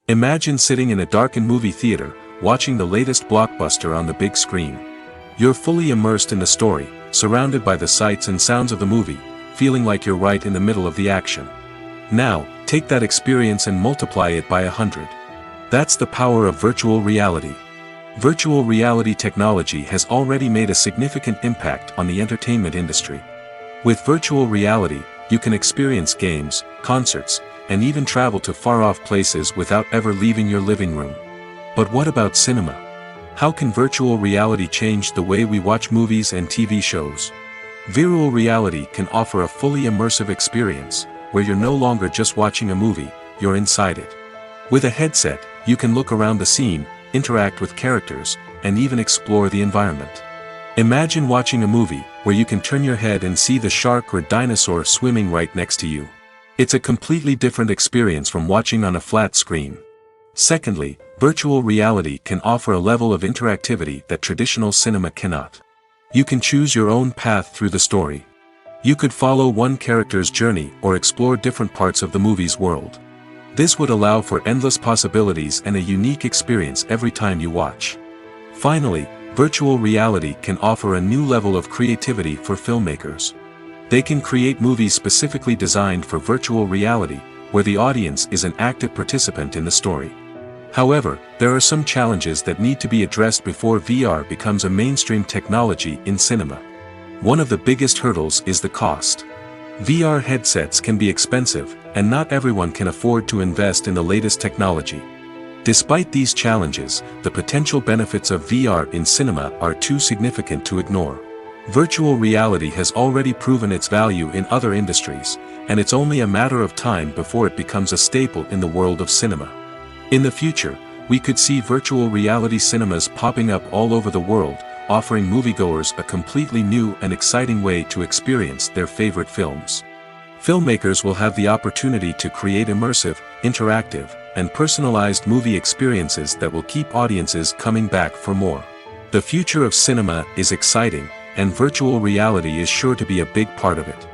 Imagine sitting in a darkened movie theater, watching the latest blockbuster on the big screen. You're fully immersed in the story, surrounded by the sights and sounds of the movie, feeling like you're right in the middle of the action. Now, take that experience and multiply it by 100. That's the power of virtual reality. Virtual reality technology has already made a significant impact on the entertainment industry. With virtual reality, you can experience games, concerts, and even travel to far-off places without ever leaving your living room. But what about cinema? How can virtual reality change the way we watch movies and TV shows? Virtual reality can offer a fully immersive experience, where you're no longer just watching a movie, you're inside it. With a headset, you can look around the scene, interact with characters, and even explore the environment. Imagine watching a movie, where you can turn your head and see the shark or dinosaur swimming right next to you. It's a completely different experience from watching on a flat screen. Secondly, virtual reality can offer a level of interactivity that traditional cinema cannot. You can choose your own path through the story. You could follow one character's journey or explore different parts of the movie's world. This would allow for endless possibilities and a unique experience every time you watch. Finally, virtual reality can offer a new level of creativity for filmmakers. They can create movies specifically designed for virtual reality, where the audience is an active participant in the story. However, there are some challenges that need to be addressed before VR becomes a mainstream technology in cinema. One of the biggest hurdles is the cost. VR headsets can be expensive, and not everyone can afford to invest in the latest technology. Despite these challenges, the potential benefits of VR in cinema are too significant to ignore. Virtual reality has already proven its value in other industries, and it's only a matter of time before it becomes a staple in the world of cinema. In the future, we could see virtual reality cinemas popping up all over the world, offering moviegoers a completely new and exciting way to experience their favorite films. Filmmakers will have the opportunity to create immersive, interactive, and personalized movie experiences that will keep audiences coming back for more. The future of cinema is exciting, and virtual reality is sure to be a big part of it.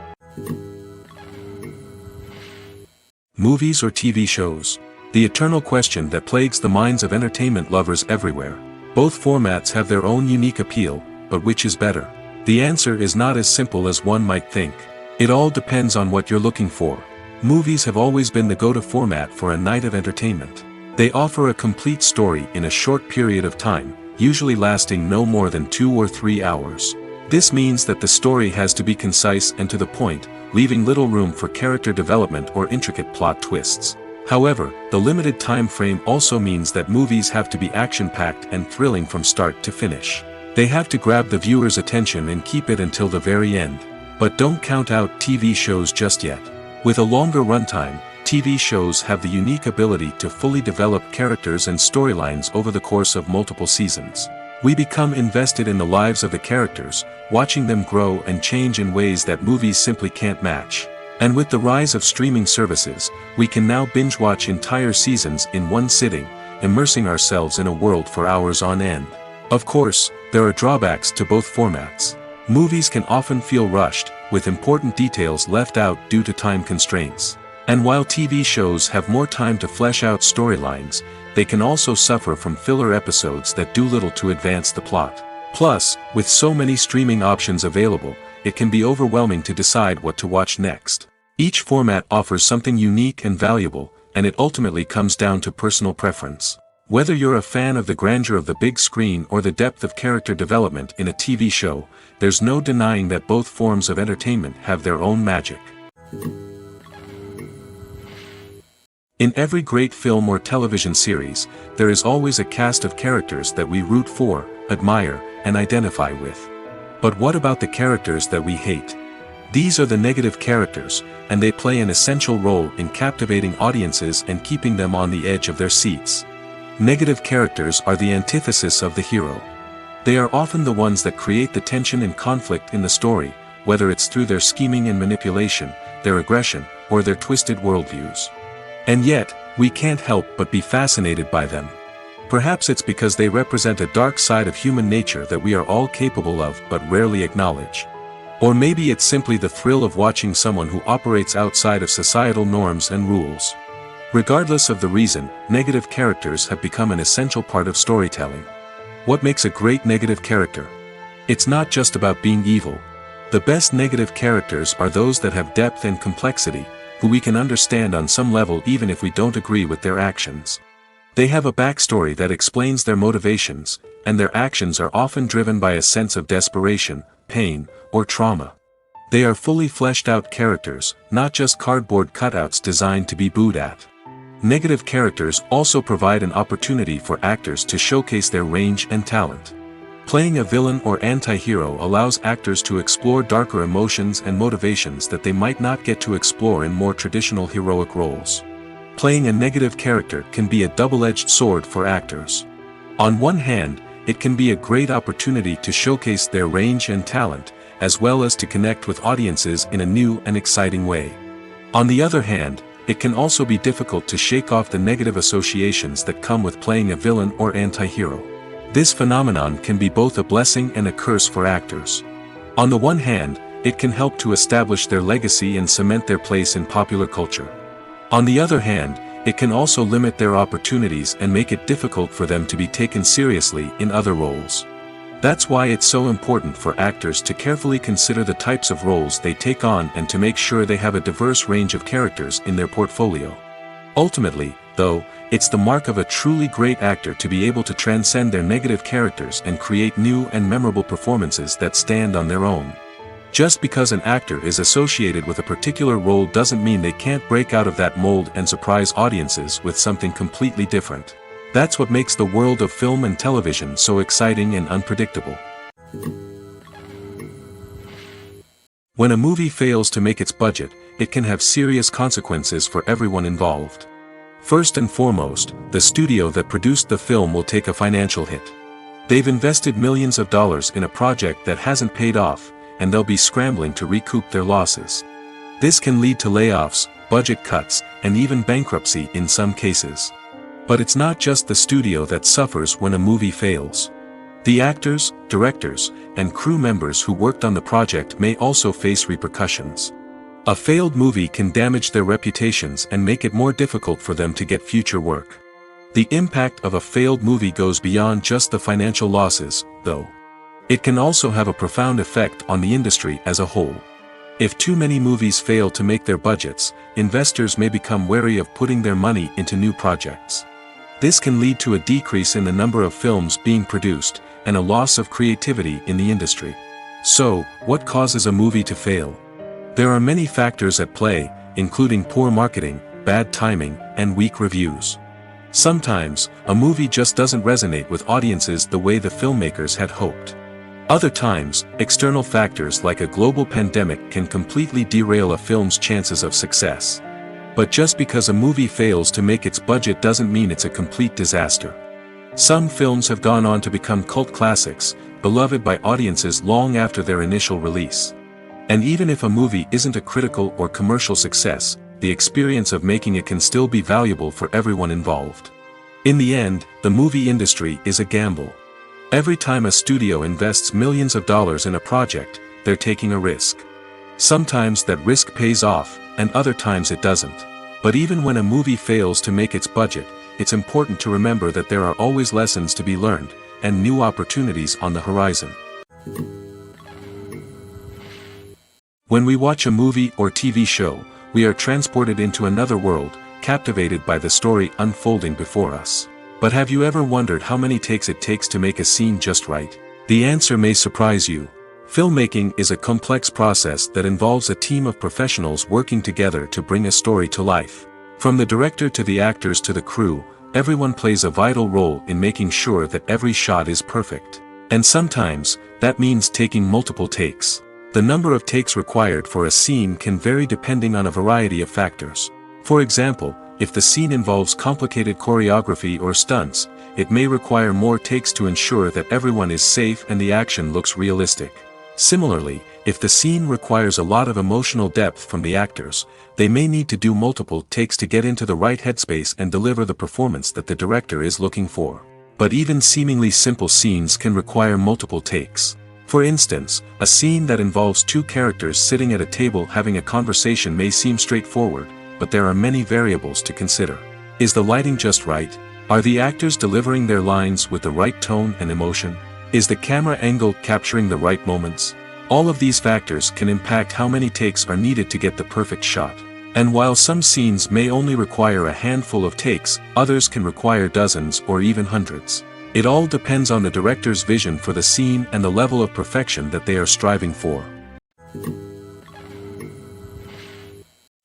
Movies or TV shows? The eternal question that plagues the minds of entertainment lovers everywhere. Both formats have their own unique appeal, but which is better? The answer is not as simple as one might think. It all depends on what you're looking for. Movies have always been the go-to format for a night of entertainment. They offer a complete story in a short period of time, usually lasting no more than 2 or 3 hours. This means that the story has to be concise and to the point, leaving little room for character development or intricate plot twists. However, the limited time frame also means that movies have to be action-packed and thrilling from start to finish. They have to grab the viewer's attention and keep it until the very end. But don't count out TV shows just yet. With a longer runtime, TV shows have the unique ability to fully develop characters and storylines over the course of multiple seasons. We become invested in the lives of the characters, watching them grow and change in ways that movies simply can't match. And with the rise of streaming services, we can now binge-watch entire seasons in one sitting, immersing ourselves in a world for hours on end. Of course, there are drawbacks to both formats. Movies can often feel rushed, with important details left out due to time constraints. And while TV shows have more time to flesh out storylines, they can also suffer from filler episodes that do little to advance the plot. Plus, with so many streaming options available, it can be overwhelming to decide what to watch next. Each format offers something unique and valuable, and it ultimately comes down to personal preference. Whether you're a fan of the grandeur of the big screen or the depth of character development in a TV show, there's no denying that both forms of entertainment have their own magic. In every great film or television series, there is always a cast of characters that we root for, admire, and identify with. But what about the characters that we hate? These are the negative characters, and they play an essential role in captivating audiences and keeping them on the edge of their seats. Negative characters are the antithesis of the hero. They are often the ones that create the tension and conflict in the story, whether it's through their scheming and manipulation, their aggression, or their twisted worldviews. And yet, we can't help but be fascinated by them. Perhaps it's because they represent a dark side of human nature that we are all capable of but rarely acknowledge. Or maybe it's simply the thrill of watching someone who operates outside of societal norms and rules. Regardless of the reason, negative characters have become an essential part of storytelling. What makes a great negative character? It's not just about being evil. The best negative characters are those that have depth and complexity, who we can understand on some level even if we don't agree with their actions. They have a backstory that explains their motivations, and their actions are often driven by a sense of desperation, pain, or trauma. They are fully fleshed out characters, not just cardboard cutouts designed to be booed at. Negative characters also provide an opportunity for actors to showcase their range and talent. Playing a villain or anti-hero allows actors to explore darker emotions and motivations that they might not get to explore in more traditional heroic roles. Playing a negative character can be a double-edged sword for actors. On one hand, it can be a great opportunity to showcase their range and talent, as well as to connect with audiences in a new and exciting way. On the other hand, it can also be difficult to shake off the negative associations that come with playing a villain or anti-hero. This phenomenon can be both a blessing and a curse for actors. On the one hand, it can help to establish their legacy and cement their place in popular culture. On the other hand, it can also limit their opportunities and make it difficult for them to be taken seriously in other roles. That's why it's so important for actors to carefully consider the types of roles they take on and to make sure they have a diverse range of characters in their portfolio. Ultimately, though, it's the mark of a truly great actor to be able to transcend their negative characters and create new and memorable performances that stand on their own. Just because an actor is associated with a particular role doesn't mean they can't break out of that mold and surprise audiences with something completely different. That's what makes the world of film and television so exciting and unpredictable. When a movie fails to make its budget, it can have serious consequences for everyone involved. First and foremost, the studio that produced the film will take a financial hit. They've invested millions of dollars in a project that hasn't paid off, and they'll be scrambling to recoup their losses. This can lead to layoffs, budget cuts, and even bankruptcy in some cases. But it's not just the studio that suffers when a movie fails. The actors, directors, and crew members who worked on the project may also face repercussions. A failed movie can damage their reputations and make it more difficult for them to get future work. The impact of a failed movie goes beyond just the financial losses, though. It can also have a profound effect on the industry as a whole. If too many movies fail to make their budgets, investors may become wary of putting their money into new projects. This can lead to a decrease in the number of films being produced, and a loss of creativity in the industry. So, what causes a movie to fail? There are many factors at play, including poor marketing, bad timing, and weak reviews. Sometimes, a movie just doesn't resonate with audiences the way the filmmakers had hoped. Other times, external factors like a global pandemic can completely derail a film's chances of success. But just because a movie fails to make its budget doesn't mean it's a complete disaster. Some films have gone on to become cult classics, beloved by audiences long after their initial release. And even if a movie isn't a critical or commercial success, the experience of making it can still be valuable for everyone involved. In the end, the movie industry is a gamble. Every time a studio invests millions of dollars in a project, they're taking a risk. Sometimes that risk pays off, and other times it doesn't. But even when a movie fails to make its budget, it's important to remember that there are always lessons to be learned, and new opportunities on the horizon. When we watch a movie or TV show, we are transported into another world, captivated by the story unfolding before us. But have you ever wondered how many takes it takes to make a scene just right? The answer may surprise you. Filmmaking is a complex process that involves a team of professionals working together to bring a story to life. From the director to the actors to the crew, everyone plays a vital role in making sure that every shot is perfect. And sometimes, that means taking multiple takes. The number of takes required for a scene can vary depending on a variety of factors. For example, if the scene involves complicated choreography or stunts, it may require more takes to ensure that everyone is safe and the action looks realistic. Similarly, if the scene requires a lot of emotional depth from the actors, they may need to do multiple takes to get into the right headspace and deliver the performance that the director is looking for. But even seemingly simple scenes can require multiple takes. For instance, a scene that involves two characters sitting at a table having a conversation may seem straightforward, but there are many variables to consider. Is the lighting just right? Are the actors delivering their lines with the right tone and emotion? Is the camera angle capturing the right moments? All of these factors can impact how many takes are needed to get the perfect shot. And while some scenes may only require a handful of takes, others can require dozens or even hundreds. It all depends on the director's vision for the scene and the level of perfection that they are striving for.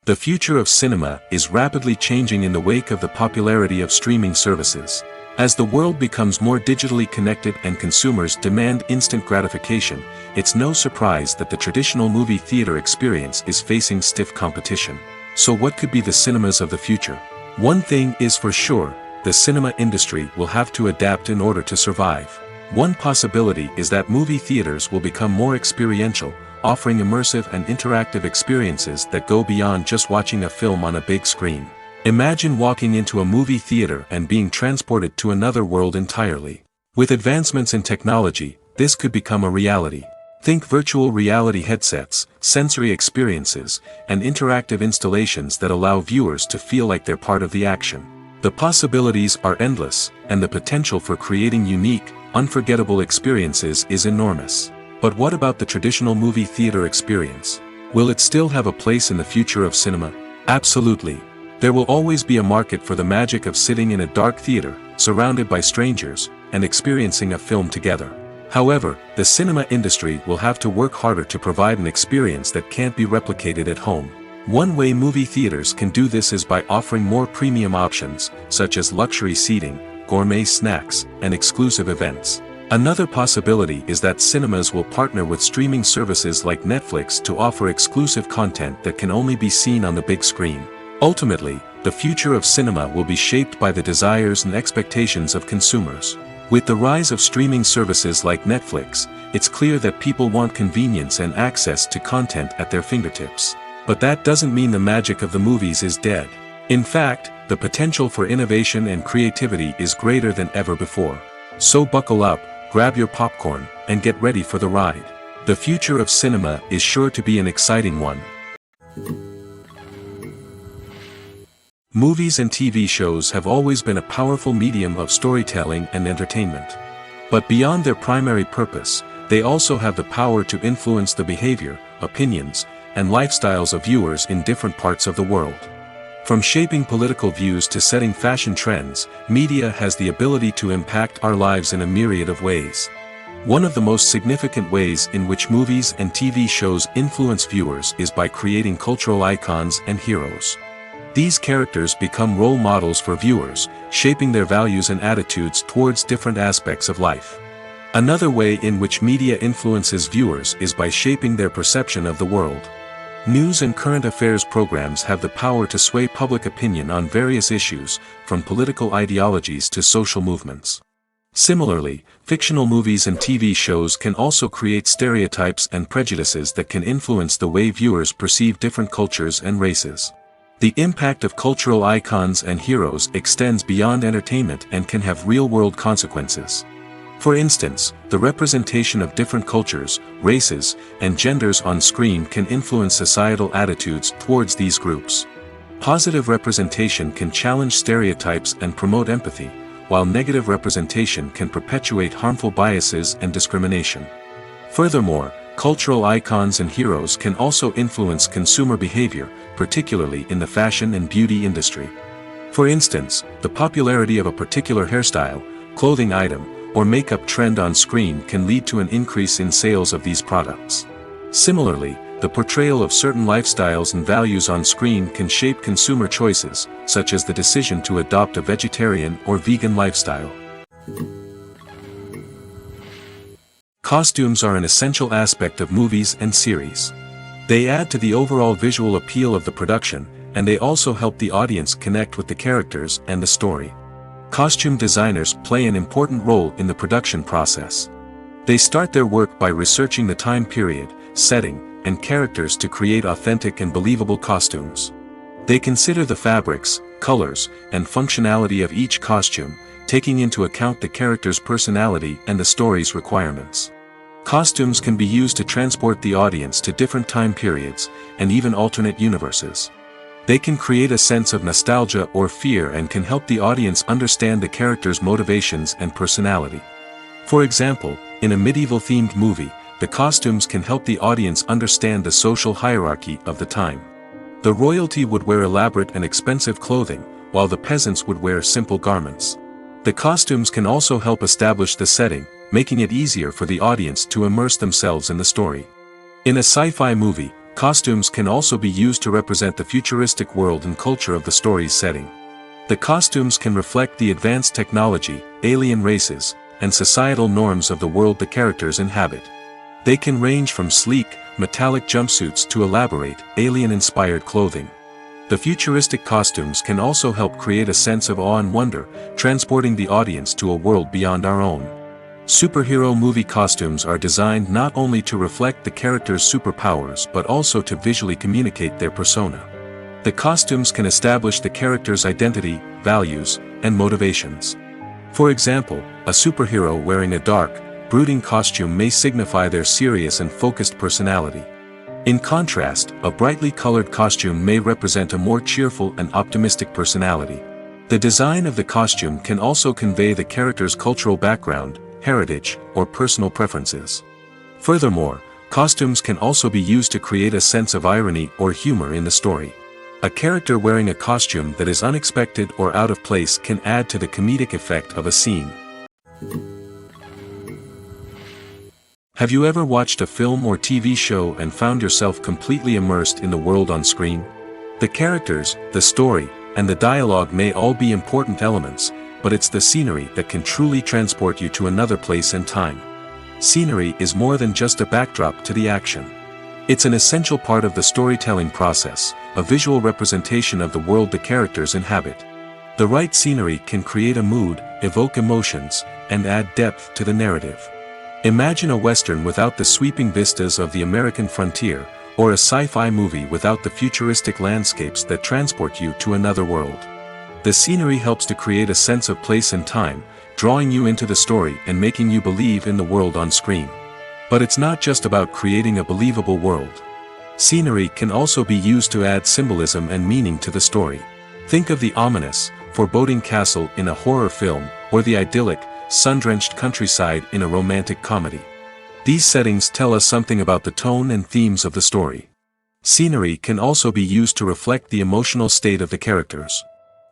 The future of cinema is rapidly changing in the wake of the popularity of streaming services. As the world becomes more digitally connected and consumers demand instant gratification, it's no surprise that the traditional movie theater experience is facing stiff competition. So what could be the cinemas of the future? One thing is for sure, the cinema industry will have to adapt in order to survive. One possibility is that movie theaters will become more experiential, offering immersive and interactive experiences that go beyond just watching a film on a big screen. Imagine walking into a movie theater and being transported to another world entirely. With advancements in technology, this could become a reality. Think virtual reality headsets, sensory experiences, and interactive installations that allow viewers to feel like they're part of the action. The possibilities are endless, and the potential for creating unique, unforgettable experiences is enormous. But what about the traditional movie theater experience? Will it still have a place in the future of cinema? Absolutely. There will always be a market for the magic of sitting in a dark theater, surrounded by strangers, and experiencing a film together. However, the cinema industry will have to work harder to provide an experience that can't be replicated at home. One way movie theaters can do this is by offering more premium options, such as luxury seating, gourmet snacks, and exclusive events. Another possibility is that cinemas will partner with streaming services like Netflix to offer exclusive content that can only be seen on the big screen. Ultimately, the future of cinema will be shaped by the desires and expectations of consumers. With the rise of streaming services like Netflix, it's clear that people want convenience and access to content at their fingertips. But that doesn't mean the magic of the movies is dead. In fact, the potential for innovation and creativity is greater than ever before. So buckle up, grab your popcorn, and get ready for the ride. The future of cinema is sure to be an exciting one. Movies and TV shows have always been a powerful medium of storytelling and entertainment. But beyond their primary purpose, they also have the power to influence the behavior, opinions, and lifestyles of viewers in different parts of the world. From shaping political views to setting fashion trends, media has the ability to impact our lives in a myriad of ways. One of the most significant ways in which movies and TV shows influence viewers is by creating cultural icons and heroes. These characters become role models for viewers, shaping their values and attitudes towards different aspects of life. Another way in which media influences viewers is by shaping their perception of the world. News and current affairs programs have the power to sway public opinion on various issues, from political ideologies to social movements. Similarly, fictional movies and TV shows can also create stereotypes and prejudices that can influence the way viewers perceive different cultures and races. The impact of cultural icons and heroes extends beyond entertainment and can have real-world consequences. For instance, the representation of different cultures, races, and genders on screen can influence societal attitudes towards these groups. Positive representation can challenge stereotypes and promote empathy, while negative representation can perpetuate harmful biases and discrimination. Furthermore, cultural icons and heroes can also influence consumer behavior, particularly in the fashion and beauty industry. For instance, the popularity of a particular hairstyle, clothing item, or makeup trend on screen can lead to an increase in sales of these products. Similarly, the portrayal of certain lifestyles and values on screen can shape consumer choices, such as the decision to adopt a vegetarian or vegan lifestyle. Costumes are an essential aspect of movies and series. They add to the overall visual appeal of the production, and they also help the audience connect with the characters and the story. Costume designers play an important role in the production process. They start their work by researching the time period, setting, and characters to create authentic and believable costumes. They consider the fabrics, colors, and functionality of each costume, taking into account the character's personality and the story's requirements. Costumes can be used to transport the audience to different time periods, and even alternate universes. They can create a sense of nostalgia or fear and can help the audience understand the character's motivations and personality. For example, in a medieval-themed movie, the costumes can help the audience understand the social hierarchy of the time. The royalty would wear elaborate and expensive clothing, while the peasants would wear simple garments. The costumes can also help establish the setting, making it easier for the audience to immerse themselves in the story. In a sci-fi movie, costumes can also be used to represent the futuristic world and culture of the story's setting. The costumes can reflect the advanced technology, alien races, and societal norms of the world the characters inhabit. They can range from sleek, metallic jumpsuits to elaborate, alien-inspired clothing. The futuristic costumes can also help create a sense of awe and wonder, transporting the audience to a world beyond our own. Superhero movie costumes are designed not only to reflect the character's superpowers but also to visually communicate their persona. The costumes can establish the character's identity, values, and motivations. For example, a superhero wearing a dark, brooding costume may signify their serious and focused personality. In contrast, a brightly colored costume may represent a more cheerful and optimistic personality. The design of the costume can also convey the character's cultural background, heritage, or personal preferences. Furthermore, costumes can also be used to create a sense of irony or humor in the story. A character wearing a costume that is unexpected or out of place can add to the comedic effect of a scene. Have you ever watched a film or TV show and found yourself completely immersed in the world on screen? The characters, the story, and the dialogue may all be important elements, but it's the scenery that can truly transport you to another place and time. Scenery is more than just a backdrop to the action. It's an essential part of the storytelling process, a visual representation of the world the characters inhabit. The right scenery can create a mood, evoke emotions, and add depth to the narrative. Imagine a Western without the sweeping vistas of the American frontier, or a sci-fi movie without the futuristic landscapes that transport you to another world. The scenery helps to create a sense of place and time, drawing you into the story and making you believe in the world on screen. But it's not just about creating a believable world. Scenery can also be used to add symbolism and meaning to the story. Think of the ominous, foreboding castle in a horror film, or the idyllic, sun-drenched countryside in a romantic comedy. These settings tell us something about the tone and themes of the story. Scenery can also be used to reflect the emotional state of the characters.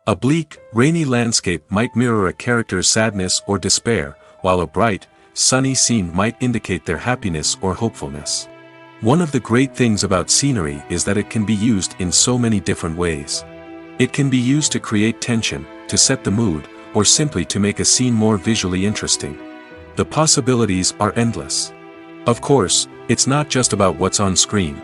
A bleak, rainy landscape might mirror a character's sadness or despair, while a bright, sunny scene might indicate their happiness or hopefulness. One of the great things about scenery is that it can be used in so many different ways. It can be used to create tension, to set the mood, or simply to make a scene more visually interesting. The possibilities are endless. Of course, it's not just about what's on screen.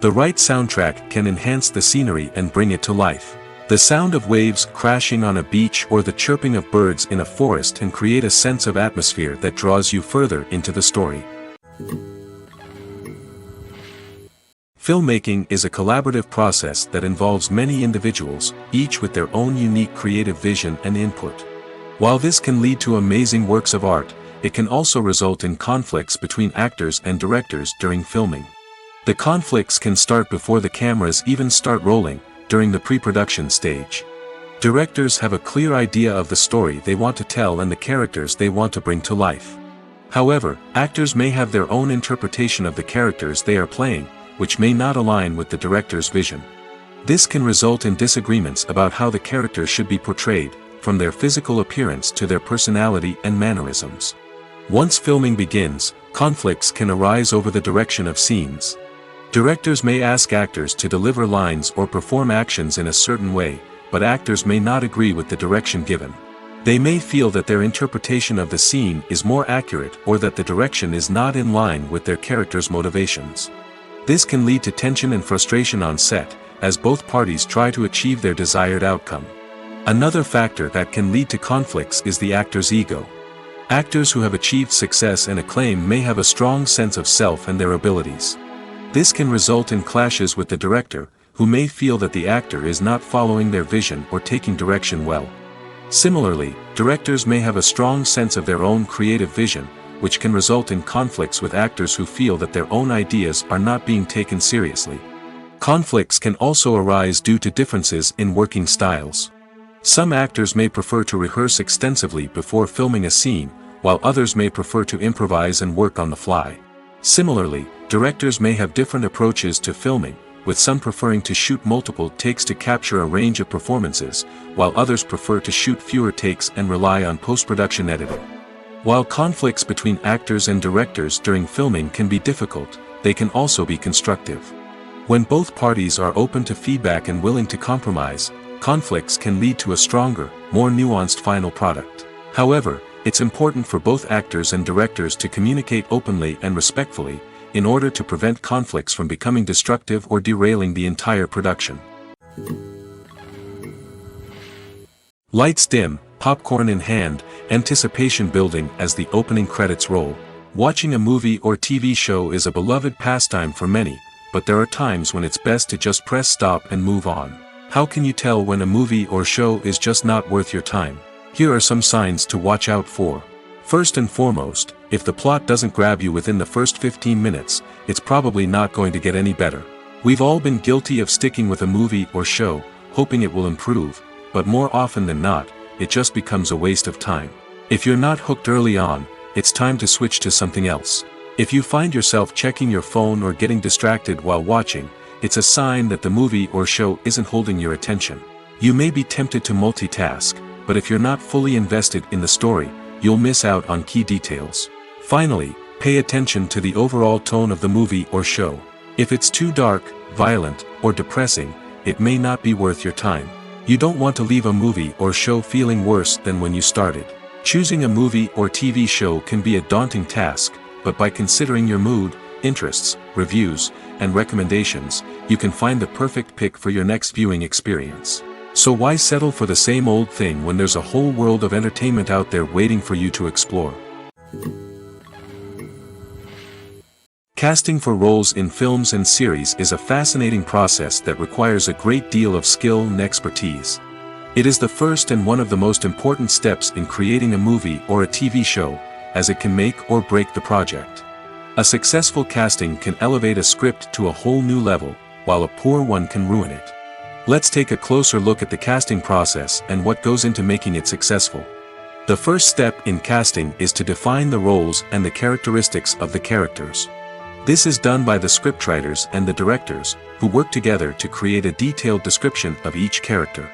The right soundtrack can enhance the scenery and bring it to life. The sound of waves crashing on a beach or the chirping of birds in a forest can create a sense of atmosphere that draws you further into the story. Filmmaking is a collaborative process that involves many individuals, each with their own unique creative vision and input. While this can lead to amazing works of art, it can also result in conflicts between actors and directors during filming. The conflicts can start before the cameras even start rolling, during the pre-production stage. Directors have a clear idea of the story they want to tell and the characters they want to bring to life. However, actors may have their own interpretation of the characters they are playing, which may not align with the director's vision. This can result in disagreements about how the characters should be portrayed, from their physical appearance to their personality and mannerisms. Once filming begins, conflicts can arise over the direction of scenes. Directors may ask actors to deliver lines or perform actions in a certain way, but actors may not agree with the direction given. They may feel that their interpretation of the scene is more accurate or that the direction is not in line with their character's motivations. This can lead to tension and frustration on set, as both parties try to achieve their desired outcome. Another factor that can lead to conflicts is the actor's ego. Actors who have achieved success and acclaim may have a strong sense of self and their abilities. This can result in clashes with the director, who may feel that the actor is not following their vision or taking direction well. Similarly, directors may have a strong sense of their own creative vision, which can result in conflicts with actors who feel that their own ideas are not being taken seriously. Conflicts can also arise due to differences in working styles. Some actors may prefer to rehearse extensively before filming a scene, while others may prefer to improvise and work on the fly. Similarly, directors may have different approaches to filming, with some preferring to shoot multiple takes to capture a range of performances, while others prefer to shoot fewer takes and rely on post-production editing. While conflicts between actors and directors during filming can be difficult, they can also be constructive. When both parties are open to feedback and willing to compromise, conflicts can lead to a stronger, more nuanced final product. However, it's important for both actors and directors to communicate openly and respectfully, in order to prevent conflicts from becoming destructive or derailing the entire production. Lights dim, popcorn in hand, anticipation building as the opening credits roll. Watching a movie or TV show is a beloved pastime for many, but there are times when it's best to just press stop and move on. How can you tell when a movie or show is just not worth your time? Here are some signs to watch out for. First and foremost, if the plot doesn't grab you within the first 15 minutes, it's probably not going to get any better. We've all been guilty of sticking with a movie or show, hoping it will improve, but more often than not, it just becomes a waste of time. If you're not hooked early on, it's time to switch to something else. If you find yourself checking your phone or getting distracted while watching, it's a sign that the movie or show isn't holding your attention. You may be tempted to multitask, but if you're not fully invested in the story, you'll miss out on key details. Finally, pay attention to the overall tone of the movie or show. If it's too dark, violent, or depressing, it may not be worth your time. You don't want to leave a movie or show feeling worse than when you started. Choosing a movie or TV show can be a daunting task, but by considering your mood, interests, reviews, and recommendations, you can find the perfect pick for your next viewing experience. So why settle for the same old thing when there's a whole world of entertainment out there waiting for you to explore? Casting for roles in films and series is a fascinating process that requires a great deal of skill and expertise. It is the first and one of the most important steps in creating a movie or a TV show, as it can make or break the project. A successful casting can elevate a script to a whole new level, while a poor one can ruin it. Let's take a closer look at the casting process and what goes into making it successful. The first step in casting is to define the roles and the characteristics of the characters. This is done by the scriptwriters and the directors, who work together to create a detailed description of each character.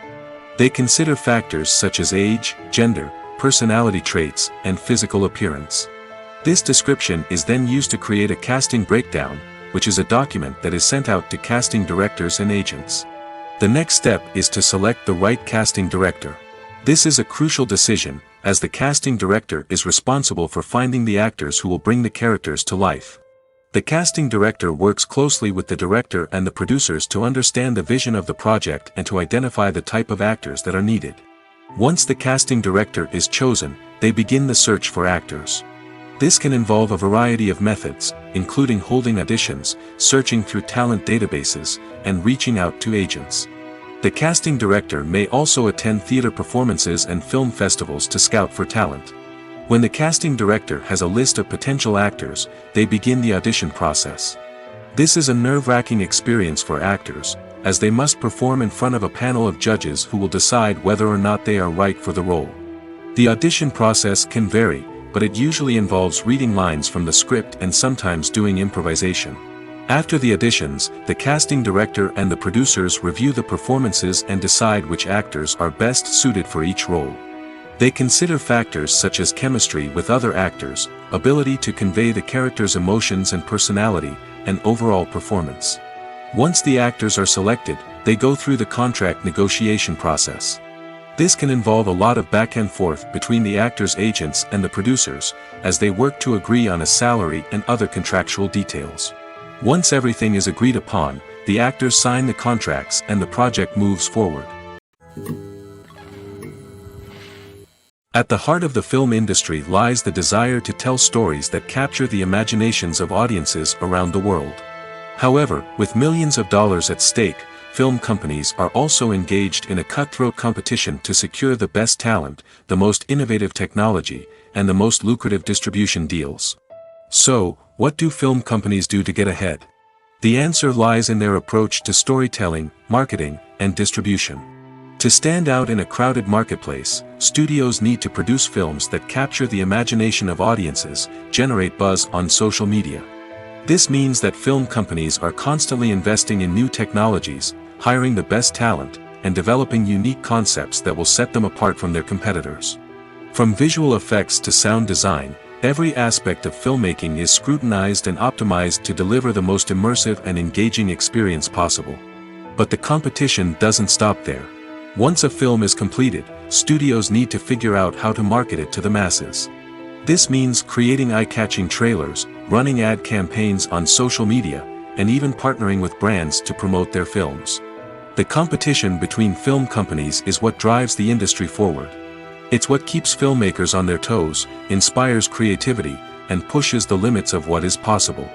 They consider factors such as age, gender, personality traits, and physical appearance. This description is then used to create a casting breakdown, which is a document that is sent out to casting directors and agents. The next step is to select the right casting director. This is a crucial decision, as the casting director is responsible for finding the actors who will bring the characters to life. The casting director works closely with the director and the producers to understand the vision of the project and to identify the type of actors that are needed. Once the casting director is chosen, they begin the search for actors. This can involve a variety of methods, including holding auditions, searching through talent databases, and reaching out to agents. The casting director may also attend theater performances and film festivals to scout for talent. When the casting director has a list of potential actors, they begin the audition process. This is a nerve-wracking experience for actors, as they must perform in front of a panel of judges who will decide whether or not they are right for the role. The audition process can vary, but it usually involves reading lines from the script and sometimes doing improvisation. After the auditions, the casting director and the producers review the performances and decide which actors are best suited for each role. They consider factors such as chemistry with other actors, ability to convey the character's emotions and personality, and overall performance. Once the actors are selected, they go through the contract negotiation process. This can involve a lot of back and forth between the actors' agents and the producers, as they work to agree on a salary and other contractual details. Once everything is agreed upon, the actors sign the contracts and the project moves forward. At the heart of the film industry lies the desire to tell stories that capture the imaginations of audiences around the world. However, with millions of dollars at stake, film companies are also engaged in a cutthroat competition to secure the best talent, the most innovative technology, and the most lucrative distribution deals. So, what do film companies do to get ahead? The answer lies in their approach to storytelling, marketing, and distribution. To stand out in a crowded marketplace, studios need to produce films that capture the imagination of audiences, generate buzz on social media. This means that film companies are constantly investing in new technologies, hiring the best talent, and developing unique concepts that will set them apart from their competitors. From visual effects to sound design, every aspect of filmmaking is scrutinized and optimized to deliver the most immersive and engaging experience possible. But the competition doesn't stop there. Once a film is completed, studios need to figure out how to market it to the masses. This means creating eye-catching trailers, running ad campaigns on social media, and even partnering with brands to promote their films. The competition between film companies is what drives the industry forward. It's what keeps filmmakers on their toes, inspires creativity, and pushes the limits of what is possible.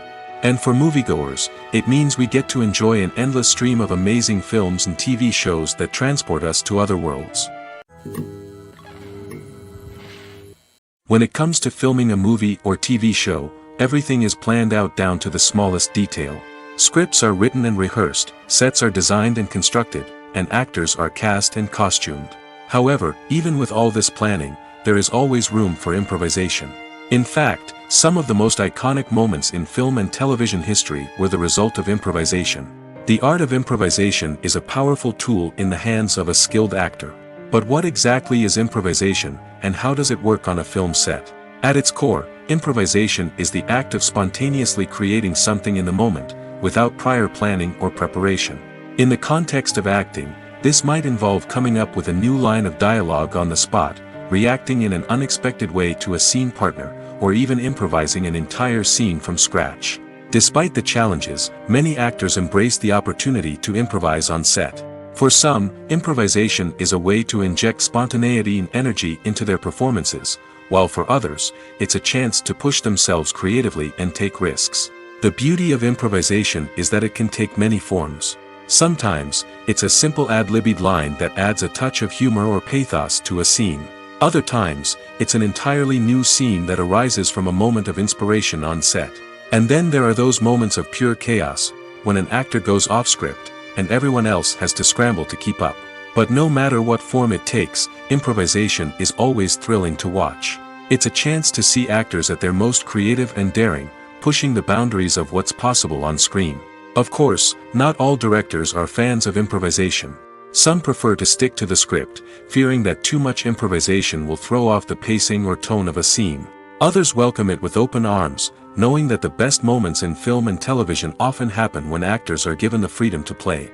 And for moviegoers, it means we get to enjoy an endless stream of amazing films and TV shows that transport us to other worlds. When it comes to filming a movie or TV show, everything is planned out down to the smallest detail. Scripts are written and rehearsed, sets are designed and constructed, and actors are cast and costumed. However, even with all this planning, there is always room for improvisation. In fact, some of the most iconic moments in film and television history were the result of improvisation. The art of improvisation is a powerful tool in the hands of a skilled actor. But what exactly is improvisation, and how does it work on a film set? At its core, improvisation is the act of spontaneously creating something in the moment, without prior planning or preparation. In the context of acting, this might involve coming up with a new line of dialogue on the spot, reacting in an unexpected way to a scene partner, or even improvising an entire scene from scratch. Despite the challenges, many actors embrace the opportunity to improvise on set. For some, improvisation is a way to inject spontaneity and energy into their performances, while for others, it's a chance to push themselves creatively and take risks. The beauty of improvisation is that it can take many forms. Sometimes, it's a simple ad-libbed line that adds a touch of humor or pathos to a scene. Other times, it's an entirely new scene that arises from a moment of inspiration on set. And then there are those moments of pure chaos, when an actor goes off script, and everyone else has to scramble to keep up. But no matter what form it takes, improvisation is always thrilling to watch. It's a chance to see actors at their most creative and daring, pushing the boundaries of what's possible on screen. Of course, not all directors are fans of improvisation. Some prefer to stick to the script, fearing that too much improvisation will throw off the pacing or tone of a scene. Others welcome it with open arms, knowing that the best moments in film and television often happen when actors are given the freedom to play.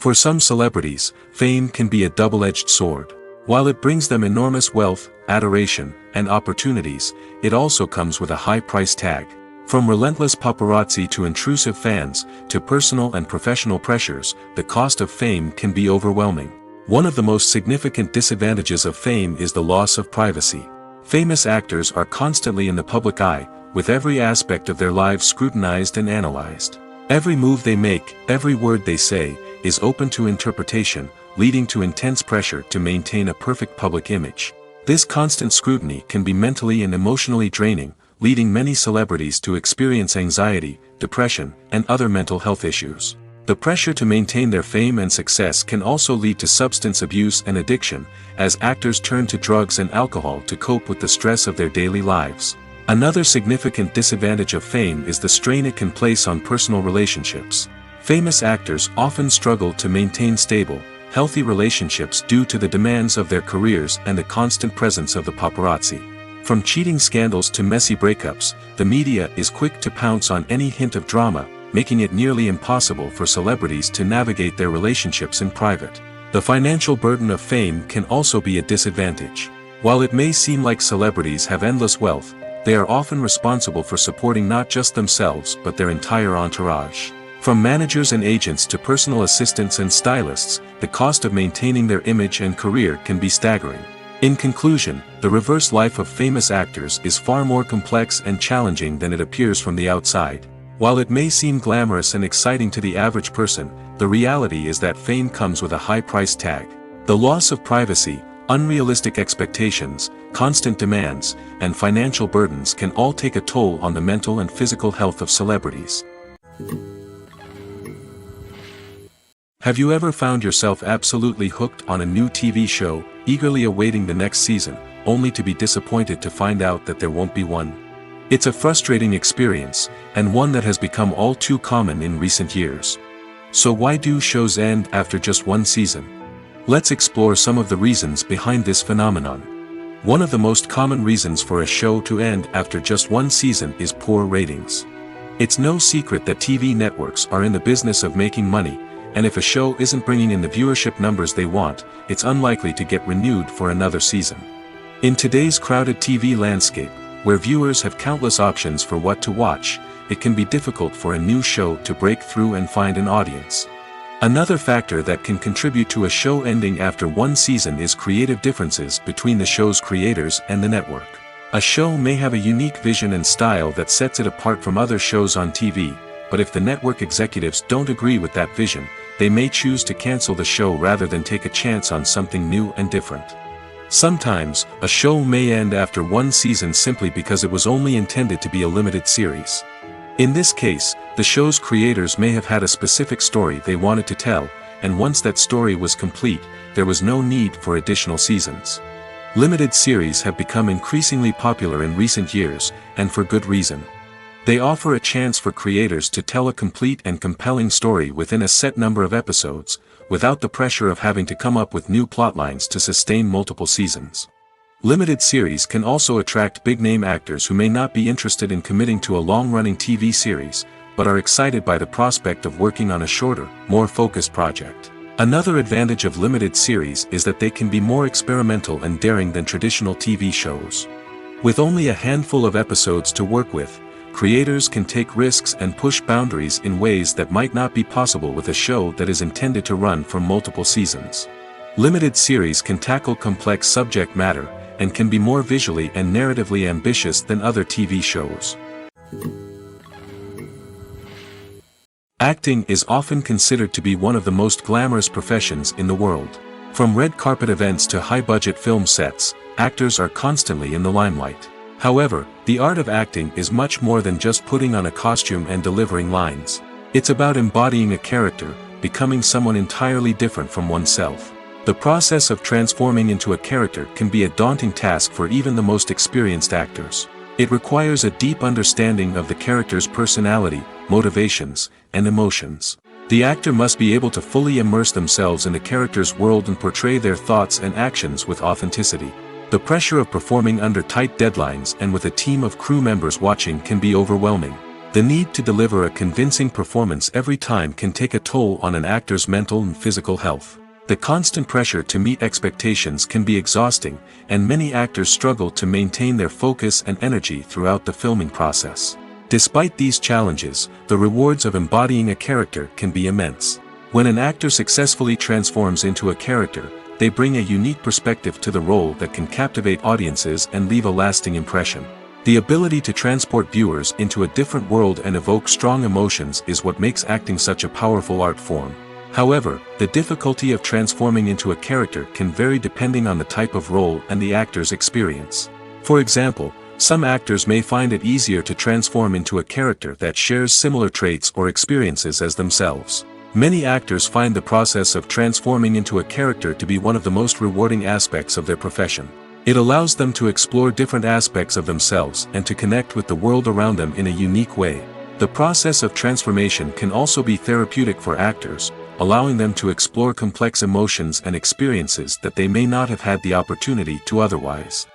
For some celebrities, fame can be a double-edged sword. While it brings them enormous wealth, adoration, and opportunities, it also comes with a high price tag. From relentless paparazzi to intrusive fans, to personal and professional pressures, the cost of fame can be overwhelming. One of the most significant disadvantages of fame is the loss of privacy. Famous actors are constantly in the public eye, with every aspect of their lives scrutinized and analyzed. Every move they make, every word they say, is open to interpretation, leading to intense pressure to maintain a perfect public image. This constant scrutiny can be mentally and emotionally draining, leading many celebrities to experience anxiety, depression, and other mental health issues. The pressure to maintain their fame and success can also lead to substance abuse and addiction, as actors turn to drugs and alcohol to cope with the stress of their daily lives. Another significant disadvantage of fame is the strain it can place on personal relationships. Famous actors often struggle to maintain stable, healthy relationships due to the demands of their careers and the constant presence of the paparazzi. From cheating scandals to messy breakups, the media is quick to pounce on any hint of drama, making it nearly impossible for celebrities to navigate their relationships in private. The financial burden of fame can also be a disadvantage. While it may seem like celebrities have endless wealth, they are often responsible for supporting not just themselves but their entire entourage. From managers and agents to personal assistants and stylists, the cost of maintaining their image and career can be staggering. In conclusion, the reverse life of famous actors is far more complex and challenging than it appears from the outside. While it may seem glamorous and exciting to the average person, the reality is that fame comes with a high price tag. The loss of privacy, unrealistic expectations, constant demands, and financial burdens can all take a toll on the mental and physical health of celebrities. Have you ever found yourself absolutely hooked on a new TV show, eagerly awaiting the next season, only to be disappointed to find out that there won't be one? It's a frustrating experience, and one that has become all too common in recent years. So why do shows end after just one season? Let's explore some of the reasons behind this phenomenon. One of the most common reasons for a show to end after just one season is poor ratings. It's no secret that TV networks are in the business of making money, and if a show isn't bringing in the viewership numbers they want, it's unlikely to get renewed for another season. In today's crowded TV landscape, where viewers have countless options for what to watch, it can be difficult for a new show to break through and find an audience. Another factor that can contribute to a show ending after one season is creative differences between the show's creators and the network. A show may have a unique vision and style that sets it apart from other shows on TV, but if the network executives don't agree with that vision, they may choose to cancel the show rather than take a chance on something new and different. Sometimes, a show may end after one season simply because it was only intended to be a limited series. In this case, the show's creators may have had a specific story they wanted to tell, and once that story was complete, there was no need for additional seasons. Limited series have become increasingly popular in recent years, and for good reason. They offer a chance for creators to tell a complete and compelling story within a set number of episodes, without the pressure of having to come up with new plotlines to sustain multiple seasons. Limited series can also attract big-name actors who may not be interested in committing to a long-running TV series, but are excited by the prospect of working on a shorter, more focused project. Another advantage of limited series is that they can be more experimental and daring than traditional TV shows. With only a handful of episodes to work with, creators can take risks and push boundaries in ways that might not be possible with a show that is intended to run for multiple seasons. Limited series can tackle complex subject matter, and can be more visually and narratively ambitious than other TV shows. Acting is often considered to be one of the most glamorous professions in the world. From red carpet events to high-budget film sets, actors are constantly in the limelight. However, the art of acting is much more than just putting on a costume and delivering lines. It's about embodying a character, becoming someone entirely different from oneself. The process of transforming into a character can be a daunting task for even the most experienced actors. It requires a deep understanding of the character's personality, motivations, and emotions. The actor must be able to fully immerse themselves in the character's world and portray their thoughts and actions with authenticity. The pressure of performing under tight deadlines and with a team of crew members watching can be overwhelming. The need to deliver a convincing performance every time can take a toll on an actor's mental and physical health. The constant pressure to meet expectations can be exhausting, and many actors struggle to maintain their focus and energy throughout the filming process. Despite these challenges, the rewards of embodying a character can be immense. When an actor successfully transforms into a character, they bring a unique perspective to the role that can captivate audiences and leave a lasting impression. The ability to transport viewers into a different world and evoke strong emotions is what makes acting such a powerful art form. However, the difficulty of transforming into a character can vary depending on the type of role and the actor's experience. For example, some actors may find it easier to transform into a character that shares similar traits or experiences as themselves. Many actors find the process of transforming into a character to be one of the most rewarding aspects of their profession. It allows them to explore different aspects of themselves and to connect with the world around them in a unique way. The process of transformation can also be therapeutic for actors, allowing them to explore complex emotions and experiences that they may not have had the opportunity to otherwise.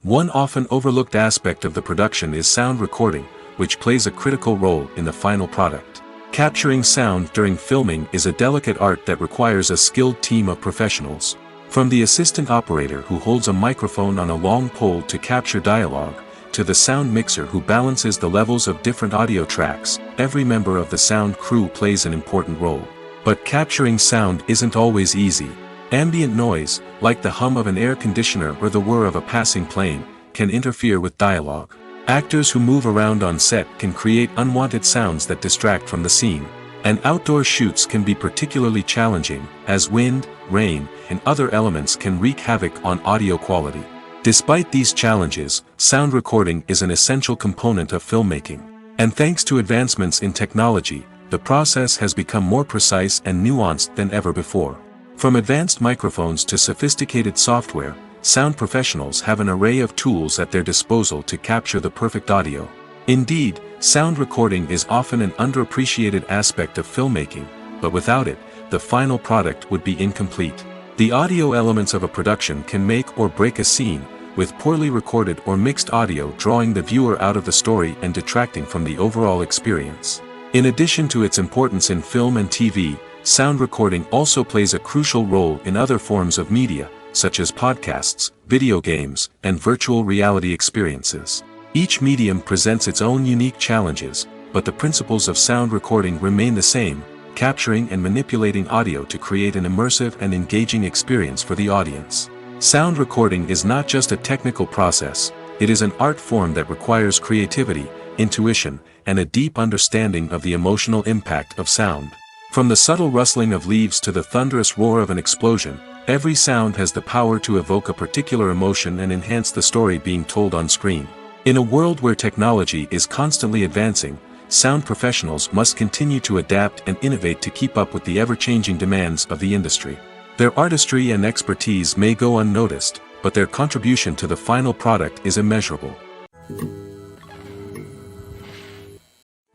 One often overlooked aspect of the production is sound recording, which plays a critical role in the final product. Capturing sound during filming is a delicate art that requires a skilled team of professionals. From the assistant operator who holds a microphone on a long pole to capture dialogue, to the sound mixer who balances the levels of different audio tracks, every member of the sound crew plays an important role. But capturing sound isn't always easy. Ambient noise, like the hum of an air conditioner or the whir of a passing plane, can interfere with dialogue. Actors who move around on set can create unwanted sounds that distract from the scene. And outdoor shoots can be particularly challenging, as wind, rain, and other elements can wreak havoc on audio quality. Despite these challenges, sound recording is an essential component of filmmaking. And thanks to advancements in technology, the process has become more precise and nuanced than ever before. From advanced microphones to sophisticated software, sound professionals have an array of tools at their disposal to capture the perfect audio. Indeed, sound recording is often an underappreciated aspect of filmmaking, but without it, the final product would be incomplete. The audio elements of a production can make or break a scene, with poorly recorded or mixed audio drawing the viewer out of the story and detracting from the overall experience. In addition to its importance in film and TV, sound recording also plays a crucial role in other forms of media, such as podcasts, video games, and virtual reality experiences. Each medium presents its own unique challenges, but the principles of sound recording remain the same, capturing and manipulating audio to create an immersive and engaging experience for the audience. Sound recording is not just a technical process, it is an art form that requires creativity, intuition, and a deep understanding of the emotional impact of sound. From the subtle rustling of leaves to the thunderous roar of an explosion, every sound has the power to evoke a particular emotion and enhance the story being told on screen. In a world where technology is constantly advancing, sound professionals must continue to adapt and innovate to keep up with the ever-changing demands of the industry. Their artistry and expertise may go unnoticed, but their contribution to the final product is immeasurable.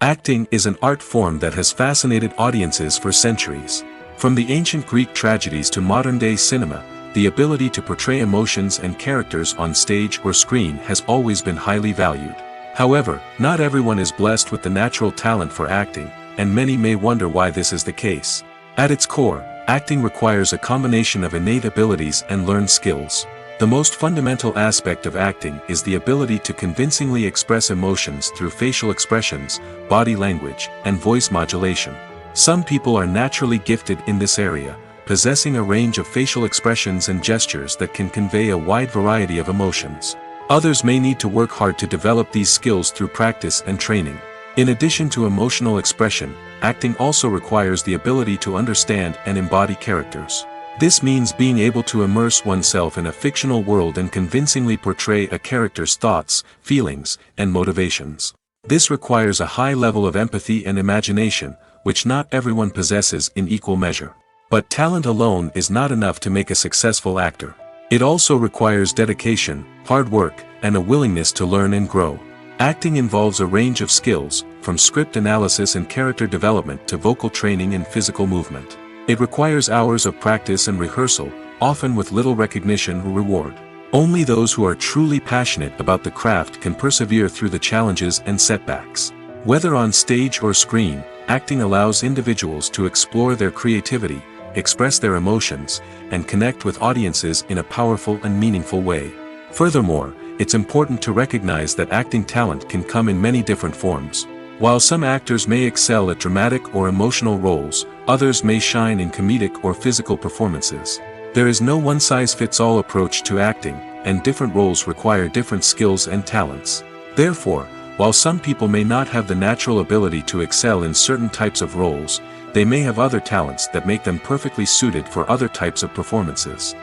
Acting is an art form that has fascinated audiences for centuries. From the ancient Greek tragedies to modern-day cinema, the ability to portray emotions and characters on stage or screen has always been highly valued. However, not everyone is blessed with the natural talent for acting, and many may wonder why this is the case. At its core, acting requires a combination of innate abilities and learned skills. The most fundamental aspect of acting is the ability to convincingly express emotions through facial expressions, body language, and voice modulation. Some people are naturally gifted in this area, possessing a range of facial expressions and gestures that can convey a wide variety of emotions. Others may need to work hard to develop these skills through practice and training. In addition to emotional expression, acting also requires the ability to understand and embody characters. This means being able to immerse oneself in a fictional world and convincingly portray a character's thoughts, feelings, and motivations. This requires a high level of empathy and imagination, which not everyone possesses in equal measure. But talent alone is not enough to make a successful actor. It also requires dedication, hard work, and a willingness to learn and grow. Acting involves a range of skills, from script analysis and character development to vocal training and physical movement. It requires hours of practice and rehearsal, often with little recognition or reward. Only those who are truly passionate about the craft can persevere through the challenges and setbacks. Whether on stage or screen, acting allows individuals to explore their creativity, express their emotions, and connect with audiences in a powerful and meaningful way. Furthermore, it's important to recognize that acting talent can come in many different forms. While some actors may excel at dramatic or emotional roles, others may shine in comedic or physical performances. There is no one-size-fits-all approach to acting, and different roles require different skills and talents. Therefore, while some people may not have the natural ability to excel in certain types of roles, they may have other talents that make them perfectly suited for other types of performances.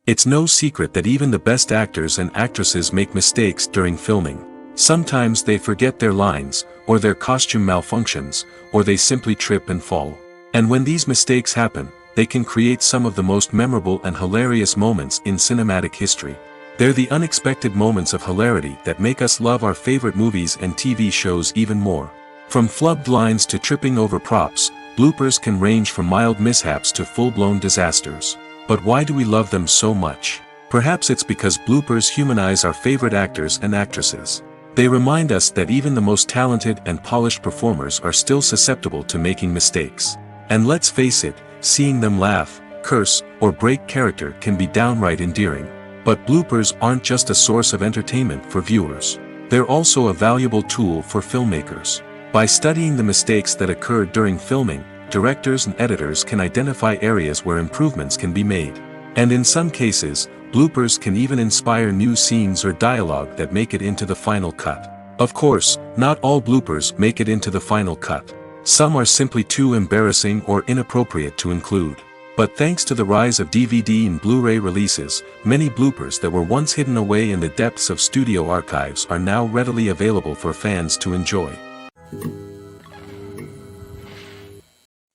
It's no secret that even the best actors and actresses make mistakes during filming. Sometimes they forget their lines, or their costume malfunctions, or they simply trip and fall. And when these mistakes happen, they can create some of the most memorable and hilarious moments in cinematic history. They're the unexpected moments of hilarity that make us love our favorite movies and TV shows even more. From flubbed lines to tripping over props, bloopers can range from mild mishaps to full-blown disasters. But why do we love them so much? Perhaps it's because bloopers humanize our favorite actors and actresses. They remind us that even the most talented and polished performers are still susceptible to making mistakes. And let's face it, seeing them laugh, curse, or break character can be downright endearing. But bloopers aren't just a source of entertainment for viewers. They're also a valuable tool for filmmakers. By studying the mistakes that occurred during filming, directors and editors can identify areas where improvements can be made. And in some cases, bloopers can even inspire new scenes or dialogue that make it into the final cut. Of course, not all bloopers make it into the final cut. Some are simply too embarrassing or inappropriate to include. But thanks to the rise of DVD and Blu-ray releases, many bloopers that were once hidden away in the depths of studio archives are now readily available for fans to enjoy.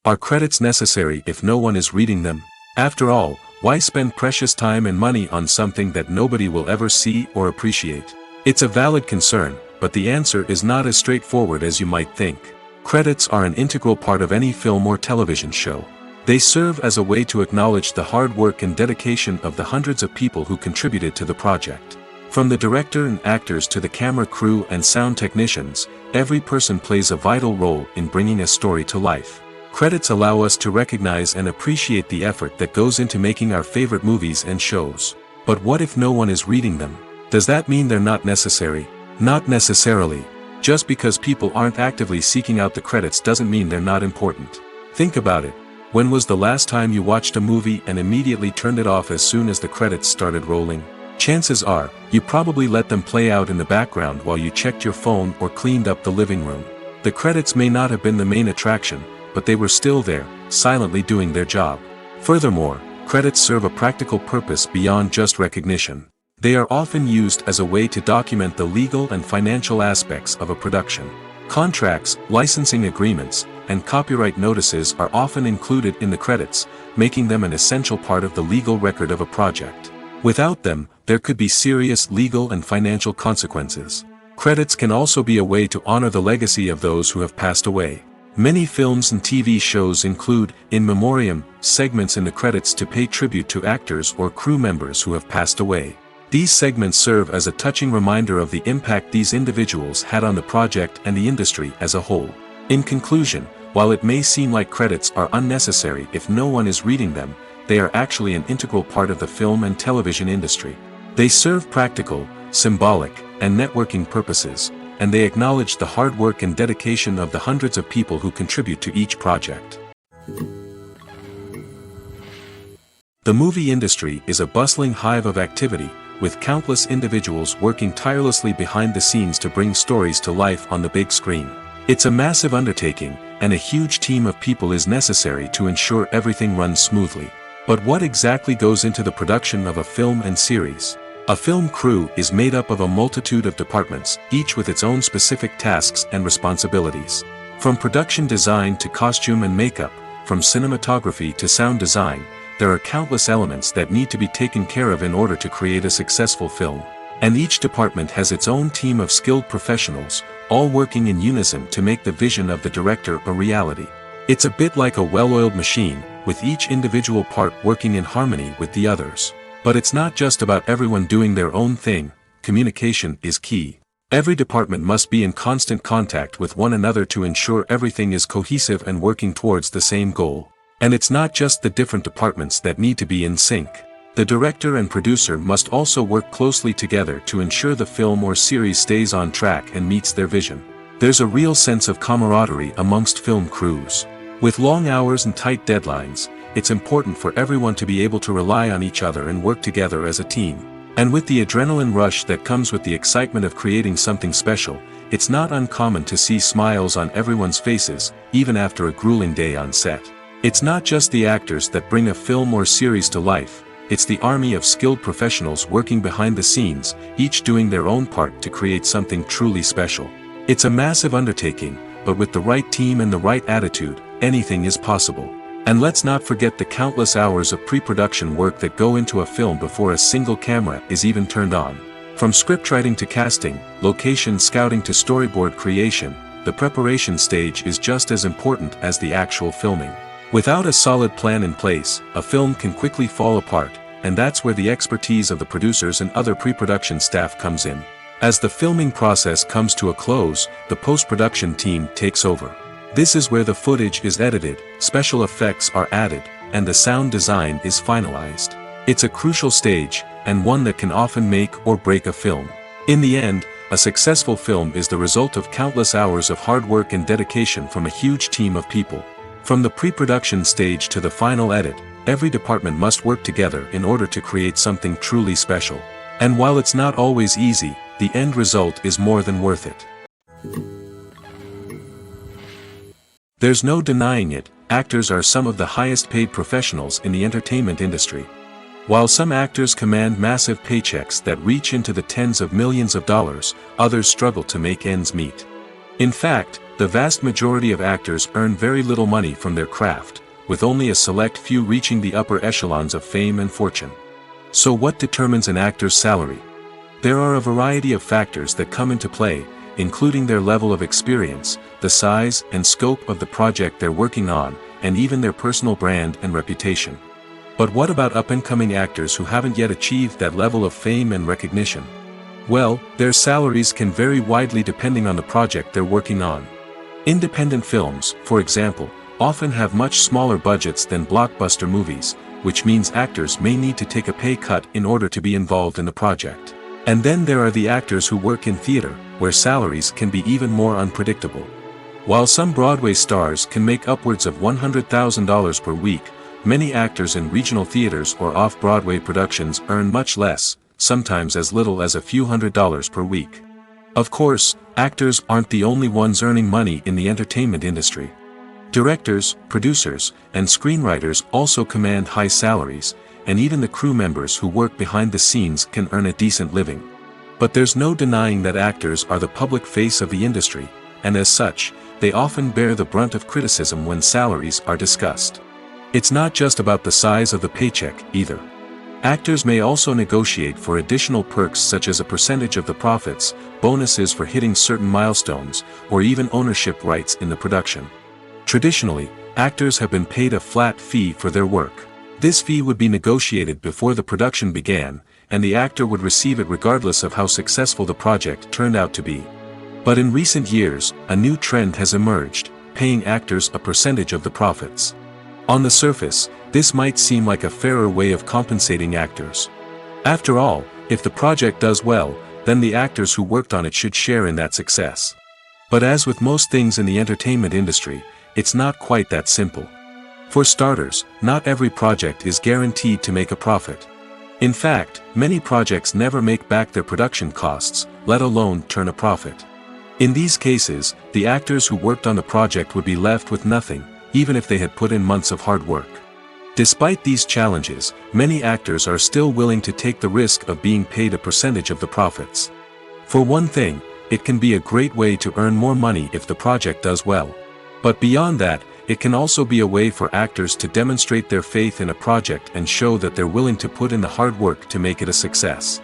Are credits necessary if no one is reading them? After all, why spend precious time and money on something that nobody will ever see or appreciate? It's a valid concern, but the answer is not as straightforward as you might think. Credits are an integral part of any film or television show. They serve as a way to acknowledge the hard work and dedication of the hundreds of people who contributed to the project. From the director and actors to the camera crew and sound technicians, every person plays a vital role in bringing a story to life. Credits allow us to recognize and appreciate the effort that goes into making our favorite movies and shows. But what if no one is reading them? Does that mean they're not necessary? Not necessarily. Just because people aren't actively seeking out the credits doesn't mean they're not important. Think about it. When was the last time you watched a movie and immediately turned it off as soon as the credits started rolling? Chances are, you probably let them play out in the background while you checked your phone or cleaned up the living room. The credits may not have been the main attraction, but they were still there, silently doing their job. Furthermore, credits serve a practical purpose beyond just recognition. They are often used as a way to document the legal and financial aspects of a production. Contracts, licensing agreements, and copyright notices are often included in the credits, making them an essential part of the legal record of a project. Without them, there could be serious legal and financial consequences. Credits can also be a way to honor the legacy of those who have passed away. Many films and TV shows include, in memoriam, segments in the credits to pay tribute to actors or crew members who have passed away. These segments serve as a touching reminder of the impact these individuals had on the project and the industry as a whole. In conclusion, while it may seem like credits are unnecessary if no one is reading them, they are actually an integral part of the film and television industry. They serve practical, symbolic, and networking purposes, and they acknowledge the hard work and dedication of the hundreds of people who contribute to each project. The movie industry is a bustling hive of activity, with countless individuals working tirelessly behind the scenes to bring stories to life on the big screen. It's a massive undertaking, and a huge team of people is necessary to ensure everything runs smoothly. But what exactly goes into the production of a film and series? A film crew is made up of a multitude of departments, each with its own specific tasks and responsibilities. From production design to costume and makeup, from cinematography to sound design, there are countless elements that need to be taken care of in order to create a successful film. And each department has its own team of skilled professionals, all working in unison to make the vision of the director a reality. It's a bit like a well-oiled machine, with each individual part working in harmony with the others. But it's not just about everyone doing their own thing. Communication is key. Every department must be in constant contact with one another to ensure everything is cohesive and working towards the same goal. And it's not just the different departments that need to be in sync. The director and producer must also work closely together to ensure the film or series stays on track and meets their vision. There's a real sense of camaraderie amongst film crews. With long hours and tight deadlines, it's important for everyone to be able to rely on each other and work together as a team. And with the adrenaline rush that comes with the excitement of creating something special, it's not uncommon to see smiles on everyone's faces, even after a grueling day on set. It's not just the actors that bring a film or series to life, it's the army of skilled professionals working behind the scenes, each doing their own part to create something truly special. It's a massive undertaking, but with the right team and the right attitude, anything is possible. And let's not forget the countless hours of pre-production work that go into a film before a single camera is even turned on. From scriptwriting to casting, location scouting to storyboard creation, the preparation stage is just as important as the actual filming. Without a solid plan in place, a film can quickly fall apart, and that's where the expertise of the producers and other pre-production staff comes in. As the filming process comes to a close, the post-production team takes over. This is where the footage is edited, special effects are added, and the sound design is finalized. It's a crucial stage, and one that can often make or break a film. In the end, a successful film is the result of countless hours of hard work and dedication from a huge team of people. From the pre-production stage to the final edit, every department must work together in order to create something truly special. And while it's not always easy, the end result is more than worth it. There's no denying it, actors are some of the highest paid professionals in the entertainment industry. While some actors command massive paychecks that reach into the tens of millions of dollars, others struggle to make ends meet. In fact, the vast majority of actors earn very little money from their craft, with only a select few reaching the upper echelons of fame and fortune. So what determines an actor's salary? There are a variety of factors that come into play, including their level of experience, the size and scope of the project they're working on, and even their personal brand and reputation. But what about up-and-coming actors who haven't yet achieved that level of fame and recognition? Well, their salaries can vary widely depending on the project they're working on. Independent films, for example, often have much smaller budgets than blockbuster movies, which means actors may need to take a pay cut in order to be involved in the project. And then there are the actors who work in theater, where salaries can be even more unpredictable. While some Broadway stars can make upwards of $100,000 per week, many actors in regional theaters or off-Broadway productions earn much less, sometimes as little as a few $100s per week. Of course, actors aren't the only ones earning money in the entertainment industry. Directors, producers, and screenwriters also command high salaries, and even the crew members who work behind the scenes can earn a decent living. But there's no denying that actors are the public face of the industry, and as such, they often bear the brunt of criticism when salaries are discussed. It's not just about the size of the paycheck, either. Actors may also negotiate for additional perks such as a percentage of the profits, bonuses for hitting certain milestones, or even ownership rights in the production. Traditionally, actors have been paid a flat fee for their work. This fee would be negotiated before the production began, and the actor would receive it regardless of how successful the project turned out to be. But in recent years, a new trend has emerged, paying actors a percentage of the profits. On the surface, this might seem like a fairer way of compensating actors. After all, if the project does well, then the actors who worked on it should share in that success. But as with most things in the entertainment industry, it's not quite that simple. For starters, not every project is guaranteed to make a profit. In fact, many projects never make back their production costs, let alone turn a profit. In these cases, the actors who worked on the project would be left with nothing, even if they had put in months of hard work. Despite these challenges, many actors are still willing to take the risk of being paid a percentage of the profits. For one thing, it can be a great way to earn more money if the project does well. But beyond that, it can also be a way for actors to demonstrate their faith in a project and show that they're willing to put in the hard work to make it a success.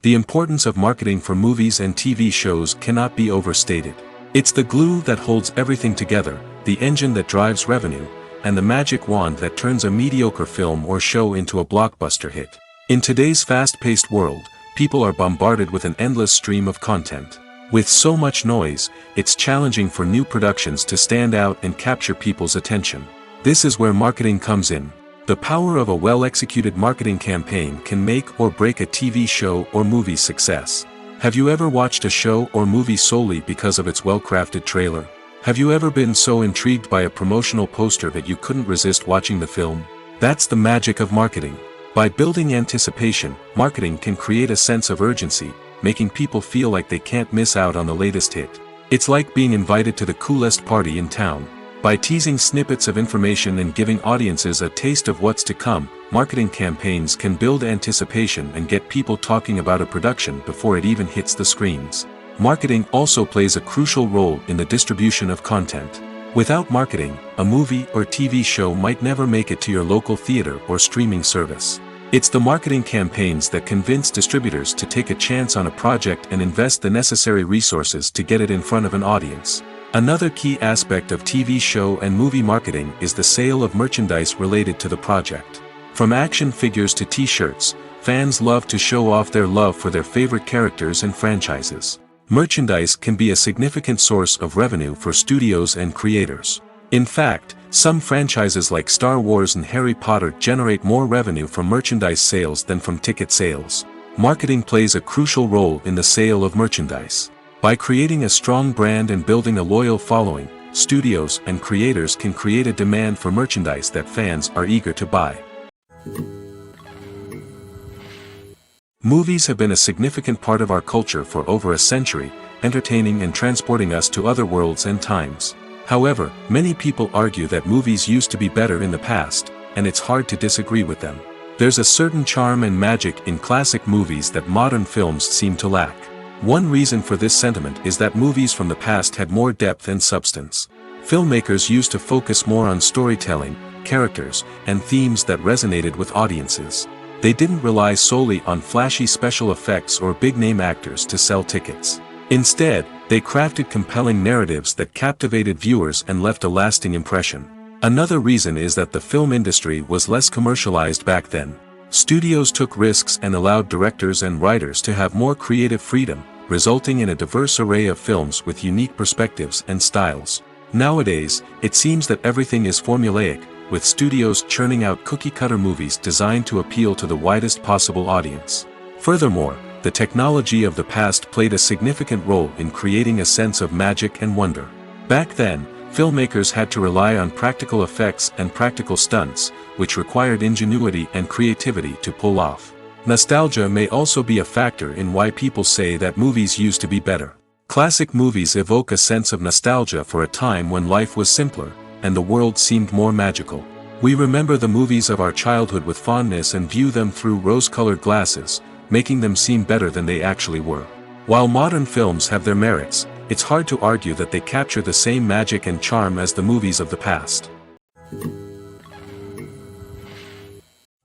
The importance of marketing for movies and TV shows cannot be overstated. It's the glue that holds everything together, the engine that drives revenue, and the magic wand that turns a mediocre film or show into a blockbuster hit. In today's fast-paced world, people are bombarded with an endless stream of content. With so much noise, it's challenging for new productions to stand out and capture people's attention. This is where marketing comes in. The power of a well-executed marketing campaign can make or break a TV show or movie's success. Have you ever watched a show or movie solely because of its well-crafted trailer? Have you ever been so intrigued by a promotional poster that you couldn't resist watching the film? That's the magic of marketing. By building anticipation, marketing can create a sense of urgency, making people feel like they can't miss out on the latest hit. It's like being invited to the coolest party in town. By teasing snippets of information and giving audiences a taste of what's to come, marketing campaigns can build anticipation and get people talking about a production before it even hits the screens. Marketing also plays a crucial role in the distribution of content. Without marketing, a movie or TV show might never make it to your local theater or streaming service. It's the marketing campaigns that convince distributors to take a chance on a project and invest the necessary resources to get it in front of an audience. Another key aspect of TV show and movie marketing is the sale of merchandise related to the project. From action figures to t-shirts, fans love to show off their love for their favorite characters and franchises. Merchandise can be a significant source of revenue for studios and creators. In fact, some franchises like Star Wars and Harry Potter generate more revenue from merchandise sales than from ticket sales. Marketing plays a crucial role in the sale of merchandise. By creating a strong brand and building a loyal following, studios and creators can create a demand for merchandise that fans are eager to buy. Movies have been a significant part of our culture for over a century, entertaining and transporting us to other worlds and times. However, many people argue that movies used to be better in the past, and it's hard to disagree with them. There's a certain charm and magic in classic movies that modern films seem to lack. One reason for this sentiment is that movies from the past had more depth and substance. Filmmakers used to focus more on storytelling, characters, and themes that resonated with audiences. They didn't rely solely on flashy special effects or big-name actors to sell tickets. Instead, they crafted compelling narratives that captivated viewers and left a lasting impression. Another reason is that the film industry was less commercialized back then. Studios took risks and allowed directors and writers to have more creative freedom, resulting in a diverse array of films with unique perspectives and styles. Nowadays, it seems that everything is formulaic, with studios churning out cookie-cutter movies designed to appeal to the widest possible audience. Furthermore, the technology of the past played a significant role in creating a sense of magic and wonder. Back then, filmmakers had to rely on practical effects and practical stunts, which required ingenuity and creativity to pull off. Nostalgia may also be a factor in why people say that movies used to be better. Classic movies evoke a sense of nostalgia for a time when life was simpler, and the world seemed more magical. We remember the movies of our childhood with fondness and view them through rose-colored glasses, making them seem better than they actually were. While modern films have their merits, it's hard to argue that they capture the same magic and charm as the movies of the past.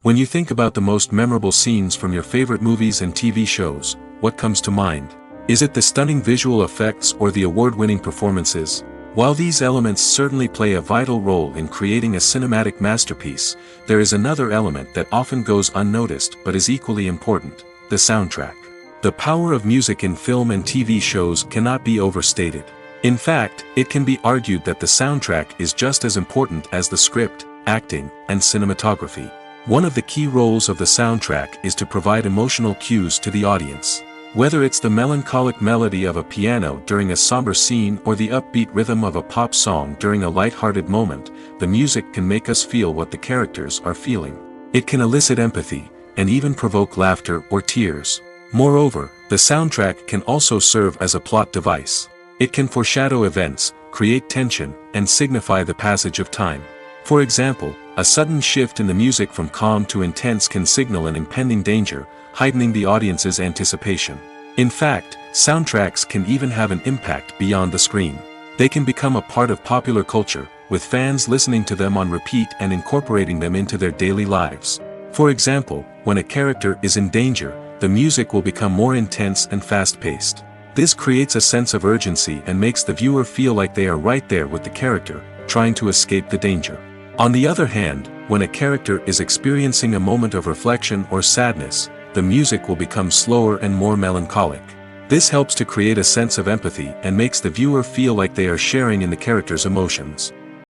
When you think about the most memorable scenes from your favorite movies and TV shows, what comes to mind? Is it the stunning visual effects or the award-winning performances? While these elements certainly play a vital role in creating a cinematic masterpiece, there is another element that often goes unnoticed but is equally important: the soundtrack. The power of music in film and TV shows cannot be overstated. In fact, it can be argued that the soundtrack is just as important as the script, acting, and cinematography. One of the key roles of the soundtrack is to provide emotional cues to the audience. Whether it's the melancholic melody of a piano during a somber scene or the upbeat rhythm of a pop song during a light-hearted moment, the music can make us feel what the characters are feeling. It can elicit empathy, and even provoke laughter or tears. Moreover, the soundtrack can also serve as a plot device. It can foreshadow events, create tension, and signify the passage of time. For example, a sudden shift in the music from calm to intense can signal an impending danger, heightening the audience's anticipation. In fact, soundtracks can even have an impact beyond the screen. They can become a part of popular culture, with fans listening to them on repeat and incorporating them into their daily lives. For example, when a character is in danger, the music will become more intense and fast-paced. This creates a sense of urgency and makes the viewer feel like they are right there with the character, trying to escape the danger. On the other hand, when a character is experiencing a moment of reflection or sadness, the music will become slower and more melancholic. This helps to create a sense of empathy and makes the viewer feel like they are sharing in the character's emotions.